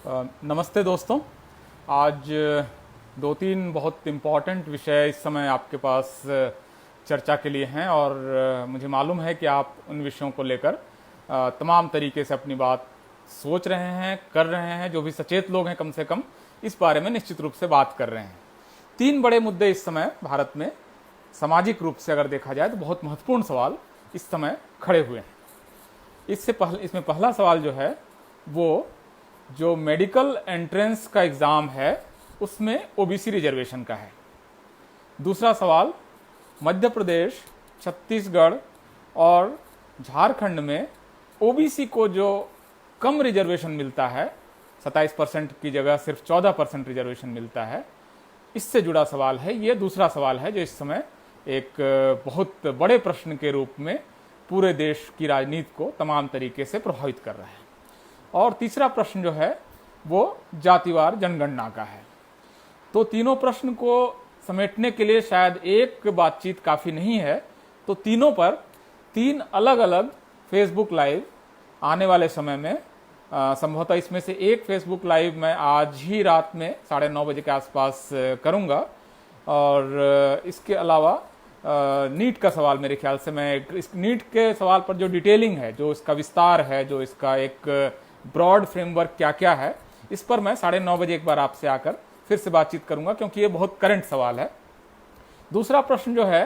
नमस्ते दोस्तों। आज दो तीन बहुत इम्पॉर्टेंट विषय इस समय आपके पास चर्चा के लिए हैं और मुझे मालूम है कि आप उन विषयों को लेकर तमाम तरीके से अपनी बात सोच रहे हैं, कर रहे हैं। जो भी सचेत लोग हैं कम से कम इस बारे में निश्चित रूप से बात कर रहे हैं। तीन बड़े मुद्दे इस समय भारत में सामाजिक रूप से अगर देखा जाए तो बहुत महत्वपूर्ण सवाल इस समय खड़े हुए हैं। इसमें पहला सवाल जो है वो जो मेडिकल एंट्रेंस का एग्ज़ाम है उसमें ओबीसी रिजर्वेशन का है। दूसरा सवाल मध्य प्रदेश, छत्तीसगढ़ और झारखंड में ओबीसी को जो कम रिजर्वेशन मिलता है, 27% की जगह सिर्फ 14% रिजर्वेशन मिलता है, इससे जुड़ा सवाल है। ये दूसरा सवाल है जो इस समय एक बहुत बड़े प्रश्न के रूप में पूरे देश की राजनीति को तमाम तरीके से प्रभावित कर रहा है। और तीसरा प्रश्न जो है वो जातिवार जनगणना का है। तो तीनों प्रश्न को समेटने के लिए शायद एक बातचीत काफ़ी नहीं है, तो तीनों पर तीन अलग अलग फेसबुक लाइव आने वाले समय में संभवतः इसमें से एक फेसबुक लाइव मैं आज ही रात में 9:30 बजे के आसपास करूंगा। और इसके अलावा नीट का सवाल, मेरे ख्याल से मैं इस नीट के सवाल पर जो डिटेलिंग है, जो इसका विस्तार है, जो इसका एक ब्रॉड फ्रेमवर्क क्या क्या है, इस पर मैं 9:30 बजे एक बार आपसे आकर फिर से बातचीत करूंगा, क्योंकि ये बहुत करंट सवाल है। दूसरा प्रश्न जो है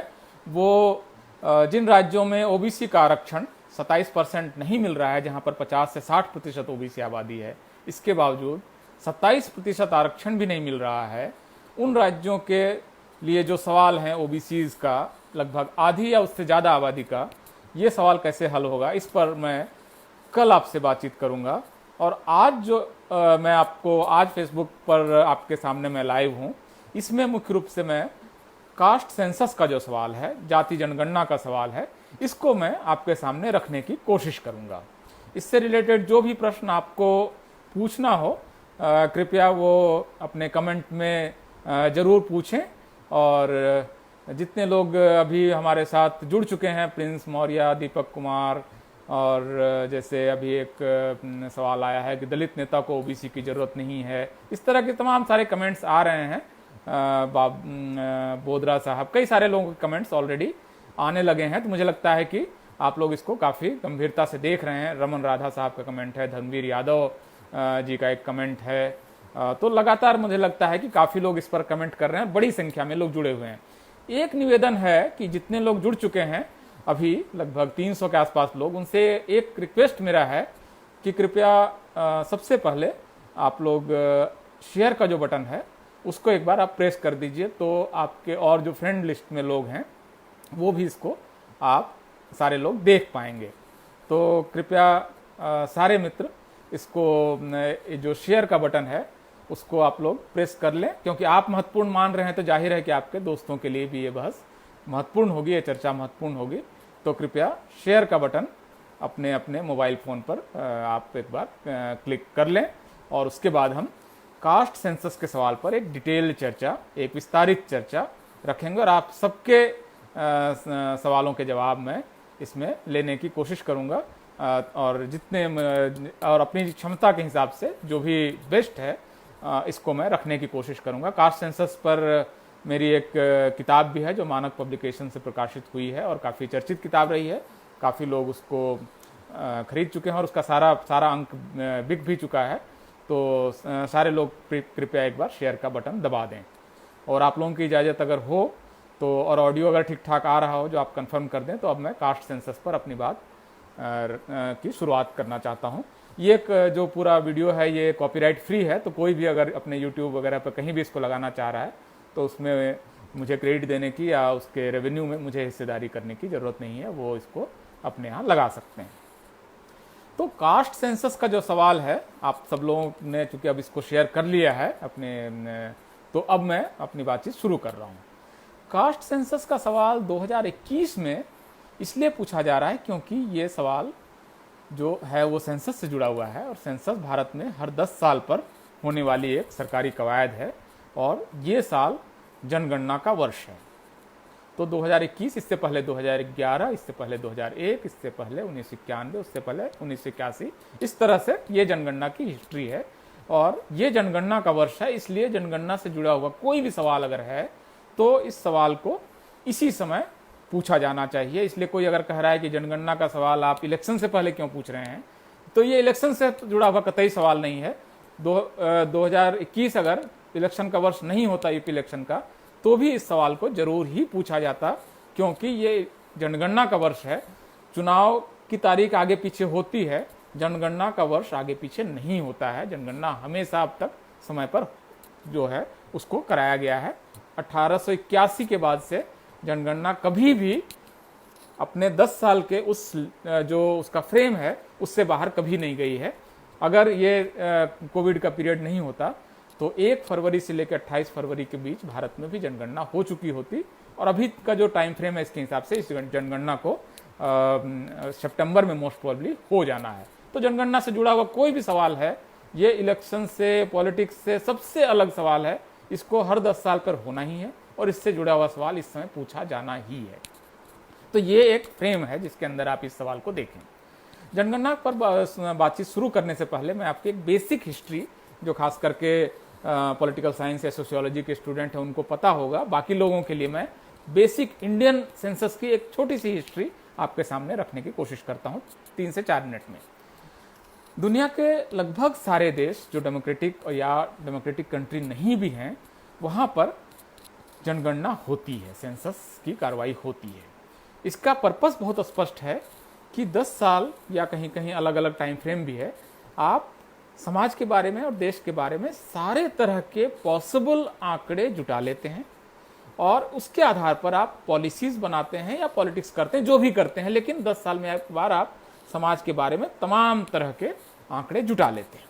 वो जिन राज्यों में ओबीसी का आरक्षण 27% नहीं मिल रहा है, जहां पर 50 से 60% ओबीसी आबादी है, इसके बावजूद 27% आरक्षण भी नहीं मिल रहा है, उन राज्यों के लिए जो सवाल हैं ओबीसीज का, लगभग आधी या उससे ज़्यादा आबादी का, ये सवाल कैसे हल होगा, इस पर मैं कल आपसे बातचीत करूंगा। और आज जो मैं आपको आज फेसबुक पर आपके सामने मैं लाइव हूं, इसमें मुख्य रूप से मैं कास्ट सेंसस का जो सवाल है, जाति जनगणना का सवाल है, इसको मैं आपके सामने रखने की कोशिश करूंगा। इससे रिलेटेड जो भी प्रश्न आपको पूछना हो, कृपया वो अपने कमेंट में ज़रूर पूछें। और जितने लोग अभी हमारे साथ जुड़ चुके हैं, प्रिंस मौर्य, दीपक कुमार, और जैसे अभी एक सवाल आया है कि दलित नेता को ओबीसी की ज़रूरत नहीं है, इस तरह के तमाम सारे कमेंट्स आ रहे हैं। बोदरा साहब, कई सारे लोगों के कमेंट्स ऑलरेडी आने लगे हैं, तो मुझे लगता है कि आप लोग इसको काफ़ी गंभीरता से देख रहे हैं। रमन राधा साहब का कमेंट है, धर्मवीर यादव जी का एक कमेंट है, तो लगातार मुझे लगता है कि काफ़ी लोग इस पर कमेंट कर रहे हैं, बड़ी संख्या में लोग जुड़े हुए हैं। एक निवेदन है कि जितने लोग जुड़ चुके हैं अभी, लगभग 300 के आसपास लोग, उनसे एक रिक्वेस्ट मेरा है कि कृपया सबसे पहले आप लोग शेयर का जो बटन है उसको एक बार आप प्रेस कर दीजिए, तो आपके और जो फ्रेंड लिस्ट में लोग हैं वो भी इसको आप सारे लोग देख पाएंगे। तो कृपया सारे मित्र इसको, जो शेयर का बटन है उसको आप लोग प्रेस कर लें, क्योंकि आप महत्वपूर्ण मान रहे हैं तो जाहिर है कि आपके दोस्तों के लिए भी ये बहस महत्वपूर्ण होगी, ये चर्चा महत्वपूर्ण होगी। तो कृपया शेयर का बटन अपने अपने मोबाइल फ़ोन पर आप एक बार क्लिक कर लें, और उसके बाद हम कास्ट सेंसस के सवाल पर एक डिटेल्ड चर्चा, एक विस्तारित चर्चा रखेंगे, और आप सबके सवालों के जवाब मैं इसमें लेने की कोशिश करूँगा, और जितने और अपनी क्षमता के हिसाब से जो भी बेस्ट है इसको मैं रखने की कोशिश करूँगा। कास्ट सेंसस पर मेरी एक किताब भी है जो मानक पब्लिकेशन से प्रकाशित हुई है, और काफ़ी चर्चित किताब रही है, काफ़ी लोग उसको खरीद चुके हैं, और उसका सारा अंक बिक भी चुका है। तो सारे लोग कृपया एक बार शेयर का बटन दबा दें। और आप लोगों की इजाज़त अगर हो तो, और ऑडियो अगर ठीक ठाक आ रहा हो जो आप कंफर्म कर दें, तो अब मैं कास्ट सेंसस पर अपनी बात की शुरुआत करना चाहता हूँ। ये एक जो पूरा वीडियो है ये कॉपीराइट फ्री है, तो कोई भी अगर अपने यूट्यूब वगैरह पर कहीं भी इसको लगाना चाह रहा है तो उसमें मुझे क्रेडिट देने की या उसके रेवेन्यू में मुझे हिस्सेदारी करने की ज़रूरत नहीं है, वो इसको अपने यहाँ लगा सकते हैं। तो कास्ट सेंसस का जो सवाल है, आप सब लोगों ने चूंकि अब इसको शेयर कर लिया है अपने, तो अब मैं अपनी बातचीत शुरू कर रहा हूँ। कास्ट सेंसस का सवाल 2021 में इसलिए पूछा जा रहा है क्योंकि ये सवाल जो है वो सेंसस से जुड़ा हुआ है, और सेंसस भारत में हर 10 साल पर होने वाली एक सरकारी कवायद है, और ये साल जनगणना का वर्ष है। तो 2021, इससे पहले 2011, इससे पहले 2001, इससे पहले 1991, उससे पहले 1981, इस तरह से ये जनगणना की हिस्ट्री है। और ये जनगणना का वर्ष है, इसलिए जनगणना से जुड़ा हुआ कोई भी सवाल अगर है तो इस सवाल को इसी समय पूछा जाना चाहिए। इसलिए कोई अगर कह रहा है कि जनगणना का सवाल आप इलेक्शन से पहले क्यों पूछ रहे हैं, तो ये इलेक्शन से जुड़ा हुआ कतई सवाल नहीं है। 2021 अगर इलेक्शन का वर्ष नहीं होता, यूपी इलेक्शन का, तो भी इस सवाल को जरूर ही पूछा जाता, क्योंकि ये जनगणना का वर्ष है। चुनाव की तारीख आगे पीछे होती है, जनगणना का वर्ष आगे पीछे नहीं होता है। जनगणना हमेशा अब तक समय पर जो है उसको कराया गया है। 1881 के बाद से जनगणना कभी भी अपने 10 साल के उस जो उसका फ्रेम है उससे बाहर कभी नहीं गई है। अगर ये कोविड का पीरियड नहीं होता तो 1 फरवरी से लेकर 28 फरवरी के बीच भारत में भी जनगणना हो चुकी होती, और अभी का जो टाइम फ्रेम है इसके हिसाब से इस जनगणना को सितंबर में मोस्ट प्रोबेबली हो जाना है। तो जनगणना से जुड़ा हुआ कोई भी सवाल है, ये इलेक्शन से, पॉलिटिक्स से सबसे अलग सवाल है। इसको हर 10 साल पर होना ही है और इससे जुड़ा हुआ सवाल इस समय पूछा जाना ही है। तो ये एक फ्रेम है जिसके अंदर आप इस सवाल को देखें। जनगणना पर बातचीत शुरू करने से पहले मैं आपकी एक बेसिक हिस्ट्री, जो खास करके पॉलिटिकल साइंस या सोशियोलॉजी के स्टूडेंट हैं उनको पता होगा, बाकी लोगों के लिए मैं बेसिक इंडियन सेंसस की एक छोटी सी हिस्ट्री आपके सामने रखने की कोशिश करता हूं 3 से 4 मिनट में। दुनिया के लगभग सारे देश जो डेमोक्रेटिक या डेमोक्रेटिक कंट्री नहीं भी हैं, वहां पर जनगणना होती है, सेंसस की कार्रवाई होती है। इसका पर्पस बहुत स्पष्ट है कि 10 साल या कहीं कहीं अलग अलग टाइम फ्रेम भी है, आप समाज के बारे में और देश के बारे में सारे तरह के पॉसिबल आंकड़े जुटा लेते हैं और उसके आधार पर आप पॉलिसीज बनाते हैं या पॉलिटिक्स करते हैं, जो भी करते हैं, लेकिन 10 साल में एक बार आप समाज के बारे में तमाम तरह के आंकड़े जुटा लेते हैं।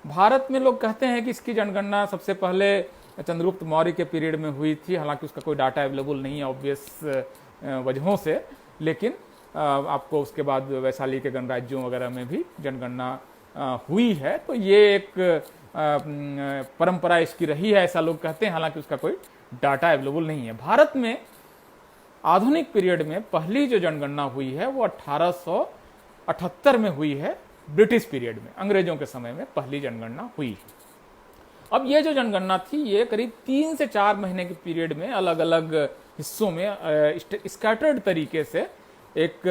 भारत में लोग कहते हैं कि इसकी जनगणना सबसे पहले चंद्रगुप्त मौर्य के पीरियड में हुई थी, हालांकि उसका कोई डाटा अवेलेबल नहीं है ऑब्वियस वजहों से, लेकिन आपको उसके बाद वैशाली के गणराज्यों वगैरह में भी जनगणना हुई है। तो ये एक परंपरा इसकी रही है, ऐसा लोग कहते हैं, हालांकि उसका कोई डाटा अवेलेबल नहीं है। भारत में आधुनिक पीरियड में पहली जो जनगणना हुई है वो 1878 में हुई है, ब्रिटिश पीरियड में, अंग्रेजों के समय में पहली जनगणना हुई है। अब ये जो जनगणना थी ये करीब 3 से 4 महीने के पीरियड में अलग अलग हिस्सों में स्कैटर्ड तरीके से, एक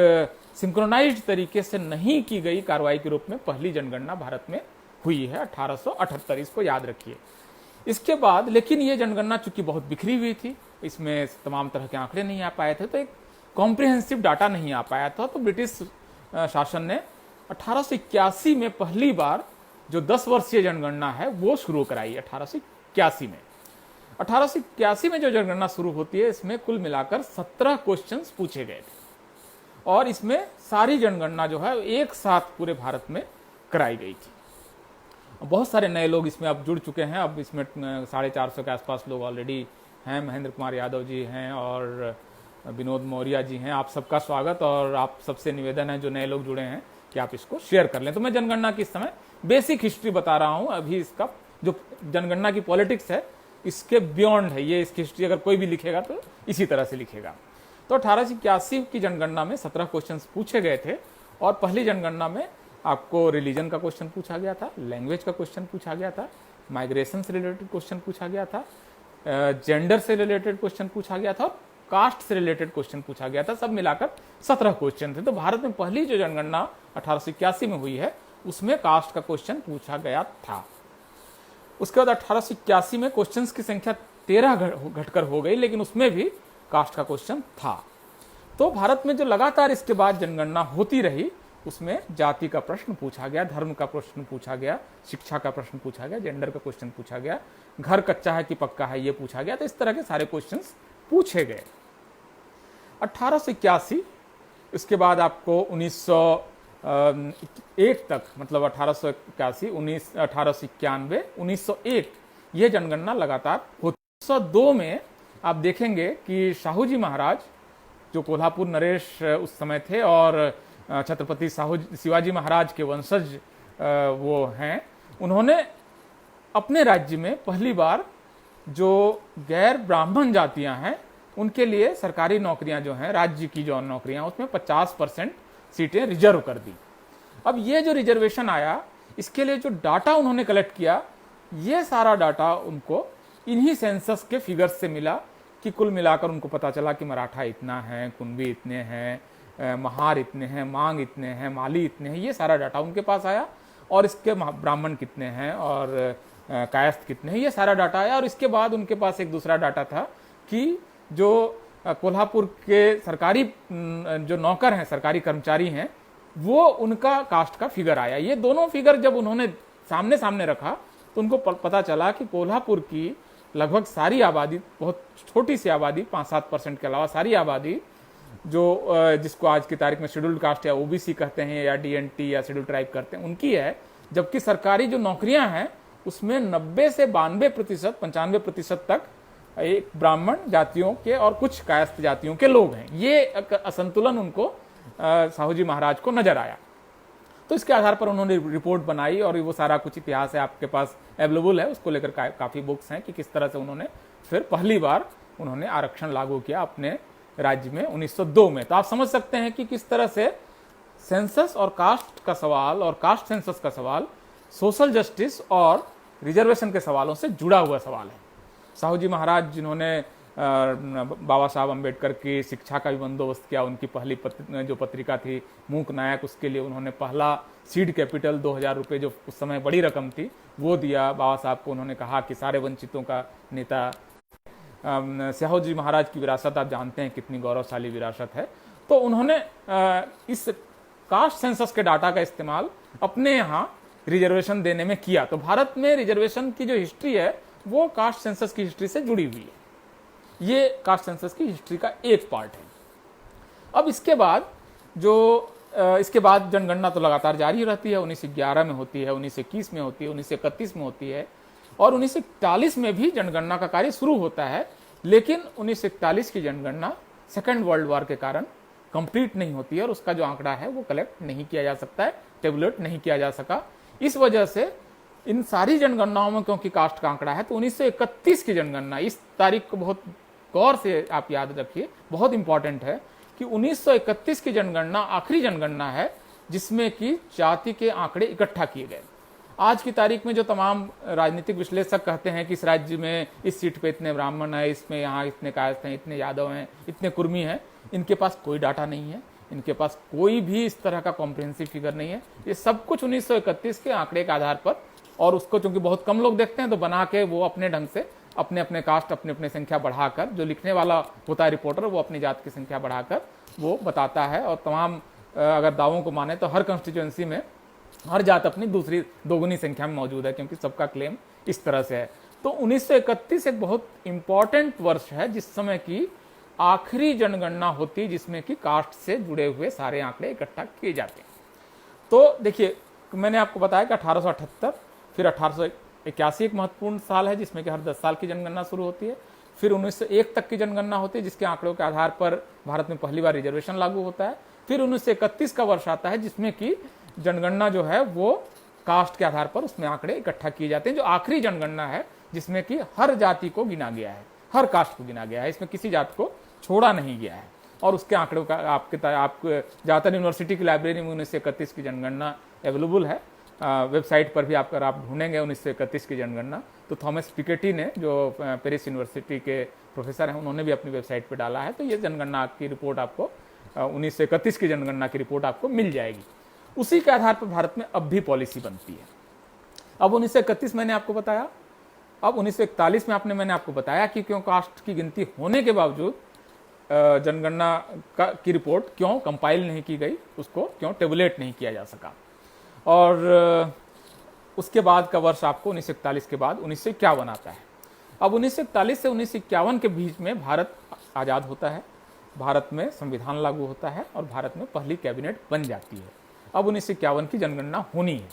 सिंक्रोनाइज्ड तरीके से नहीं की गई कार्रवाई के रूप में पहली जनगणना भारत में हुई है 1878, इसको याद रखिए। इसके बाद लेकिन ये जनगणना चूंकि बहुत बिखरी हुई थी, इसमें तमाम तरह के आंकड़े नहीं आ पाए थे, तो एक कॉम्प्रिहेंसिव डाटा नहीं आ पाया था, तो ब्रिटिश शासन ने 1881 में पहली बार जो 10 वर्षीय जनगणना है वो शुरू कराई। 1881 में 1881 में जो जनगणना शुरू होती है, इसमें कुल मिलाकर 17 क्वेश्चंस पूछे गए थे और इसमें सारी जनगणना जो है एक साथ पूरे भारत में कराई गई थी। बहुत सारे नए लोग इसमें अब जुड़ चुके हैं, अब इसमें 450 के आसपास लोग ऑलरेडी हैं। महेंद्र कुमार यादव जी हैं और विनोद मौर्य जी हैं, आप सबका स्वागत, और आप सबसे निवेदन है जो नए लोग जुड़े हैं कि आप इसको शेयर कर लें। तो मैं जनगणना की इस समय बेसिक हिस्ट्री बता रहा हूं, अभी इसका जो जनगणना की पॉलिटिक्स है इसके बियॉन्ड है ये, इसकी हिस्ट्री अगर कोई भी लिखेगा तो इसी तरह से लिखेगा। तो 1881 की जनगणना में 17 क्वेश्चंस पूछे गए थे और पहली जनगणना में आपको रिलीजन का क्वेश्चन पूछा गया था, लैंग्वेज का क्वेश्चन पूछा गया था, माइग्रेशन से रिलेटेड क्वेश्चन पूछा गया था, जेंडर से रिलेटेड क्वेश्चन पूछा गया था और कास्ट से रिलेटेड क्वेश्चन पूछा गया था। सब मिलाकर 17 क्वेश्चन थे। तो भारत में पहली जो जनगणना 1881 में हुई है उसमें कास्ट का क्वेश्चन पूछा गया था। उसके बाद 1881 में क्वेश्चंस की संख्या 13 घटकर हो गई, लेकिन उसमें भी कास्ट का क्वेश्चन था। तो भारत में जो लगातार इसके बाद जनगणना होती रही उसमें जाति का प्रश्न पूछा गया, धर्म का प्रश्न पूछा गया, शिक्षा का प्रश्न पूछा गया, जेंडर का क्वेश्चन पूछा गया, घर कच्चा है कि पक्का है ये पूछा गया। तो इस तरह के सारे क्वेश्चंस पूछे गए। 1881 इसके बाद आपको 1901 तक, मतलब 1881, 1891, 1901 ये जनगणना लगातार होती। 1902 में आप देखेंगे कि शाहू जी महाराज जो कोल्हापुर नरेश उस समय थे और छत्रपति शिवाजी महाराज के वंशज वो हैं, उन्होंने अपने राज्य में पहली बार जो गैर ब्राह्मण जातियां हैं उनके लिए सरकारी नौकरियां जो हैं, राज्य की जो नौकरियां, उसमें 50% सीटें रिजर्व कर दी। अब ये जो रिजर्वेशन आया इसके लिए जो डाटा उन्होंने कलेक्ट किया, ये सारा डाटा उनको इन्हीं सेंसस के फिगर्स से मिला कि कुल मिलाकर उनको पता चला कि मराठा इतना है, कुणबी इतने हैं, महार इतने हैं, मांग इतने हैं, माली इतने हैं। ये सारा डाटा उनके पास आया और इसके ब्राह्मण कितने हैं और कायस्थ कितने हैं, ये सारा डाटा आया। और इसके बाद उनके पास एक दूसरा डाटा था कि जो कोल्हापुर के सरकारी जो नौकर हैं, सरकारी कर्मचारी हैं, वो उनका कास्ट का फिगर आया। ये दोनों फिगर जब उन्होंने सामने सामने रखा तो उनको पता चला कि कोल्हापुर की लगभग सारी आबादी, बहुत छोटी सी आबादी, 5-7% के अलावा सारी आबादी जो जिसको आज की तारीख में शेड्यूल्ड कास्ट या ओबीसी कहते हैं या डीएनटी या शेड्यूल्ड ट्राइब करते हैं, उनकी है। जबकि सरकारी जो नौकरियां हैं उसमें 90 से 92%, 95% तक एक ब्राह्मण जातियों के और कुछ कायस्थ जातियों के लोग हैं। ये असंतुलन उनको साहू जी महाराज को नजर आया। तो इसके आधार पर उन्होंने रिपोर्ट बनाई और वो सारा कुछ इतिहास है आपके पास अवेलेबल है, उसको लेकर काफी बुक्स हैं कि किस तरह से उन्होंने फिर पहली बार उन्होंने आरक्षण लागू किया अपने राज्य में 1902 में। तो आप समझ सकते हैं कि किस तरह से सेंसस और कास्ट का सवाल और कास्ट सेंसस का सवाल सोशल जस्टिस और रिजर्वेशन के सवालों से जुड़ा हुआ सवाल है। साहू जी महाराज जिन्होंने बाबा साहब अम्बेडकर की शिक्षा का भी बंदोबस्त किया, उनकी पहली जो पत्रिका थी मूक नायक, उसके लिए उन्होंने पहला सीड कैपिटल 2000 रुपये, जो उस समय बड़ी रकम थी, वो दिया बाबा साहब को। उन्होंने कहा कि सारे वंचितों का नेता। साहू जी महाराज की विरासत आप जानते हैं कितनी गौरवशाली विरासत है। तो उन्होंने इस कास्ट सेंसस के डाटा का इस्तेमाल अपने यहाँ रिजर्वेशन देने में किया। तो भारत में रिजर्वेशन की जो हिस्ट्री है वो कास्ट सेंसस की हिस्ट्री से जुड़ी हुई है। ये कास्ट सेंसस की हिस्ट्री का एक पार्ट है। अब इसके बाद जनगणना तो लगातार जारी रहती है। 1911 में होती है, 1921 में होती है, 1931 में होती है और 1941 में भी जनगणना का कार्य शुरू होता है। लेकिन 1941 की जनगणना सेकेंड वर्ल्ड वॉर के कारण कंप्लीट नहीं होती है और उसका जो आंकड़ा है वो कलेक्ट नहीं किया जा सकता है, टेबुलेट नहीं किया जा सका। इस वजह से इन सारी जनगणनाओं में क्योंकि कास्ट का आंकड़ा है, तो 1931 की जनगणना, इस तारीख को बहुत गौर से आप याद रखिए, बहुत इंपॉर्टेंट है कि 1931 की जनगणना आखिरी जनगणना है जिसमें कि जाति के आंकड़े इकट्ठा किए गए। आज की तारीख में जो तमाम राजनीतिक विश्लेषक कहते हैं कि इस राज्य में इस सीट पे इतने ब्राह्मण हैं, इसमें यहाँ इतने कायस्थ हैं, इतने यादव हैं, इतने कुर्मी हैं, इनके पास कोई डाटा नहीं है, इनके पास कोई भी इस तरह का कॉम्प्रिहेंसिव फिगर नहीं है। ये सब कुछ 1931 के आंकड़े के आधार पर, और उसको चूंकि बहुत कम लोग देखते हैं तो बना के वो अपने ढंग से अपने अपने कास्ट, अपने अपने संख्या बढ़ाकर, जो लिखने वाला होता है रिपोर्टर, वो अपनी जात की संख्या बढ़ाकर वो बताता है। और तमाम अगर दावों को माने तो हर कंस्टिट्यूएंसी में हर जात अपनी दूसरी दोगुनी संख्या में मौजूद है, क्योंकि सबका क्लेम इस तरह से है। तो 1931 एक बहुत इंपॉर्टेंट वर्ष है जिस समय की आखिरी जनगणना होती, जिसमें कि कास्ट से जुड़े हुए सारे आंकड़े इकट्ठा किए जाते हैं। तो देखिए, मैंने आपको बताया कि 1878, फिर 1881 एक महत्वपूर्ण साल है जिसमें कि हर 10 साल की जनगणना शुरू होती है। फिर 1901 तक की जनगणना होती है जिसके आंकड़ों के आधार पर भारत में पहली बार रिजर्वेशन लागू होता है। फिर 1931 का वर्ष आता है जिसमें कि जनगणना जो है वो कास्ट के आधार पर उसमें आंकड़े इकट्ठा किए जाते हैं, जो आखिरी जनगणना है जिसमें कि हर जाति को गिना गया है, हर कास्ट को गिना गया है, इसमें किसी जात को छोड़ा नहीं गया है। और उसके आंकड़ों का आपके ज्यादातर यूनिवर्सिटी की लाइब्रेरी में 1931 की जनगणना अवेलेबल है। वेबसाइट पर भी आप ढूंढेंगे 1931 की जनगणना, तो थॉमस पिकेटी ने, जो पेरिस यूनिवर्सिटी के प्रोफेसर हैं, उन्होंने भी अपनी वेबसाइट पर डाला है। तो ये जनगणना की रिपोर्ट आपको 1931 की जनगणना की रिपोर्ट आपको मिल जाएगी। उसी के आधार पर भारत में अब भी पॉलिसी बनती है। अब 1931 मैंने आपको बताया। अब 1941 में मैंने आपको बताया कि क्यों कास्ट की गिनती होने के बावजूद जनगणना की रिपोर्ट क्यों कंपाइल नहीं की गई, उसको क्यों टेबुलेट नहीं किया जा सका। और उसके बाद का वर्ष आपको 1941 के बाद 1951 आता है। अब 1941 से 1951 के बीच में भारत आज़ाद होता है, भारत में संविधान लागू होता है और भारत में पहली कैबिनेट बन जाती है। अब 1951 की जनगणना होनी है।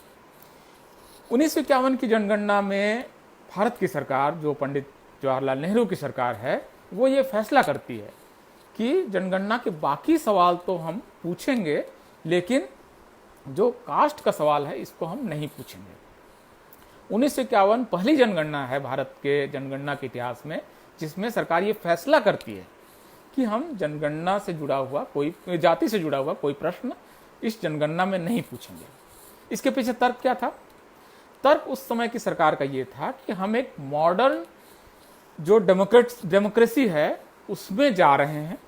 1951 की जनगणना में भारत की सरकार, जो पंडित जवाहरलाल नेहरू की सरकार है, वो ये फैसला करती है कि जनगणना के बाकी सवाल तो हम पूछेंगे, लेकिन जो कास्ट का सवाल है इसको हम नहीं पूछेंगे। 1951 पहली जनगणना है भारत के जनगणना के इतिहास में जिसमें सरकार ये फैसला करती है कि हम जनगणना से जुड़ा हुआ कोई, जाति से जुड़ा हुआ कोई प्रश्न इस जनगणना में नहीं पूछेंगे। इसके पीछे तर्क क्या था? तर्क उस समय की सरकार का ये था कि हम एक मॉडर्न जो डेमोक्रेसी है उसमें जा रहे हैं,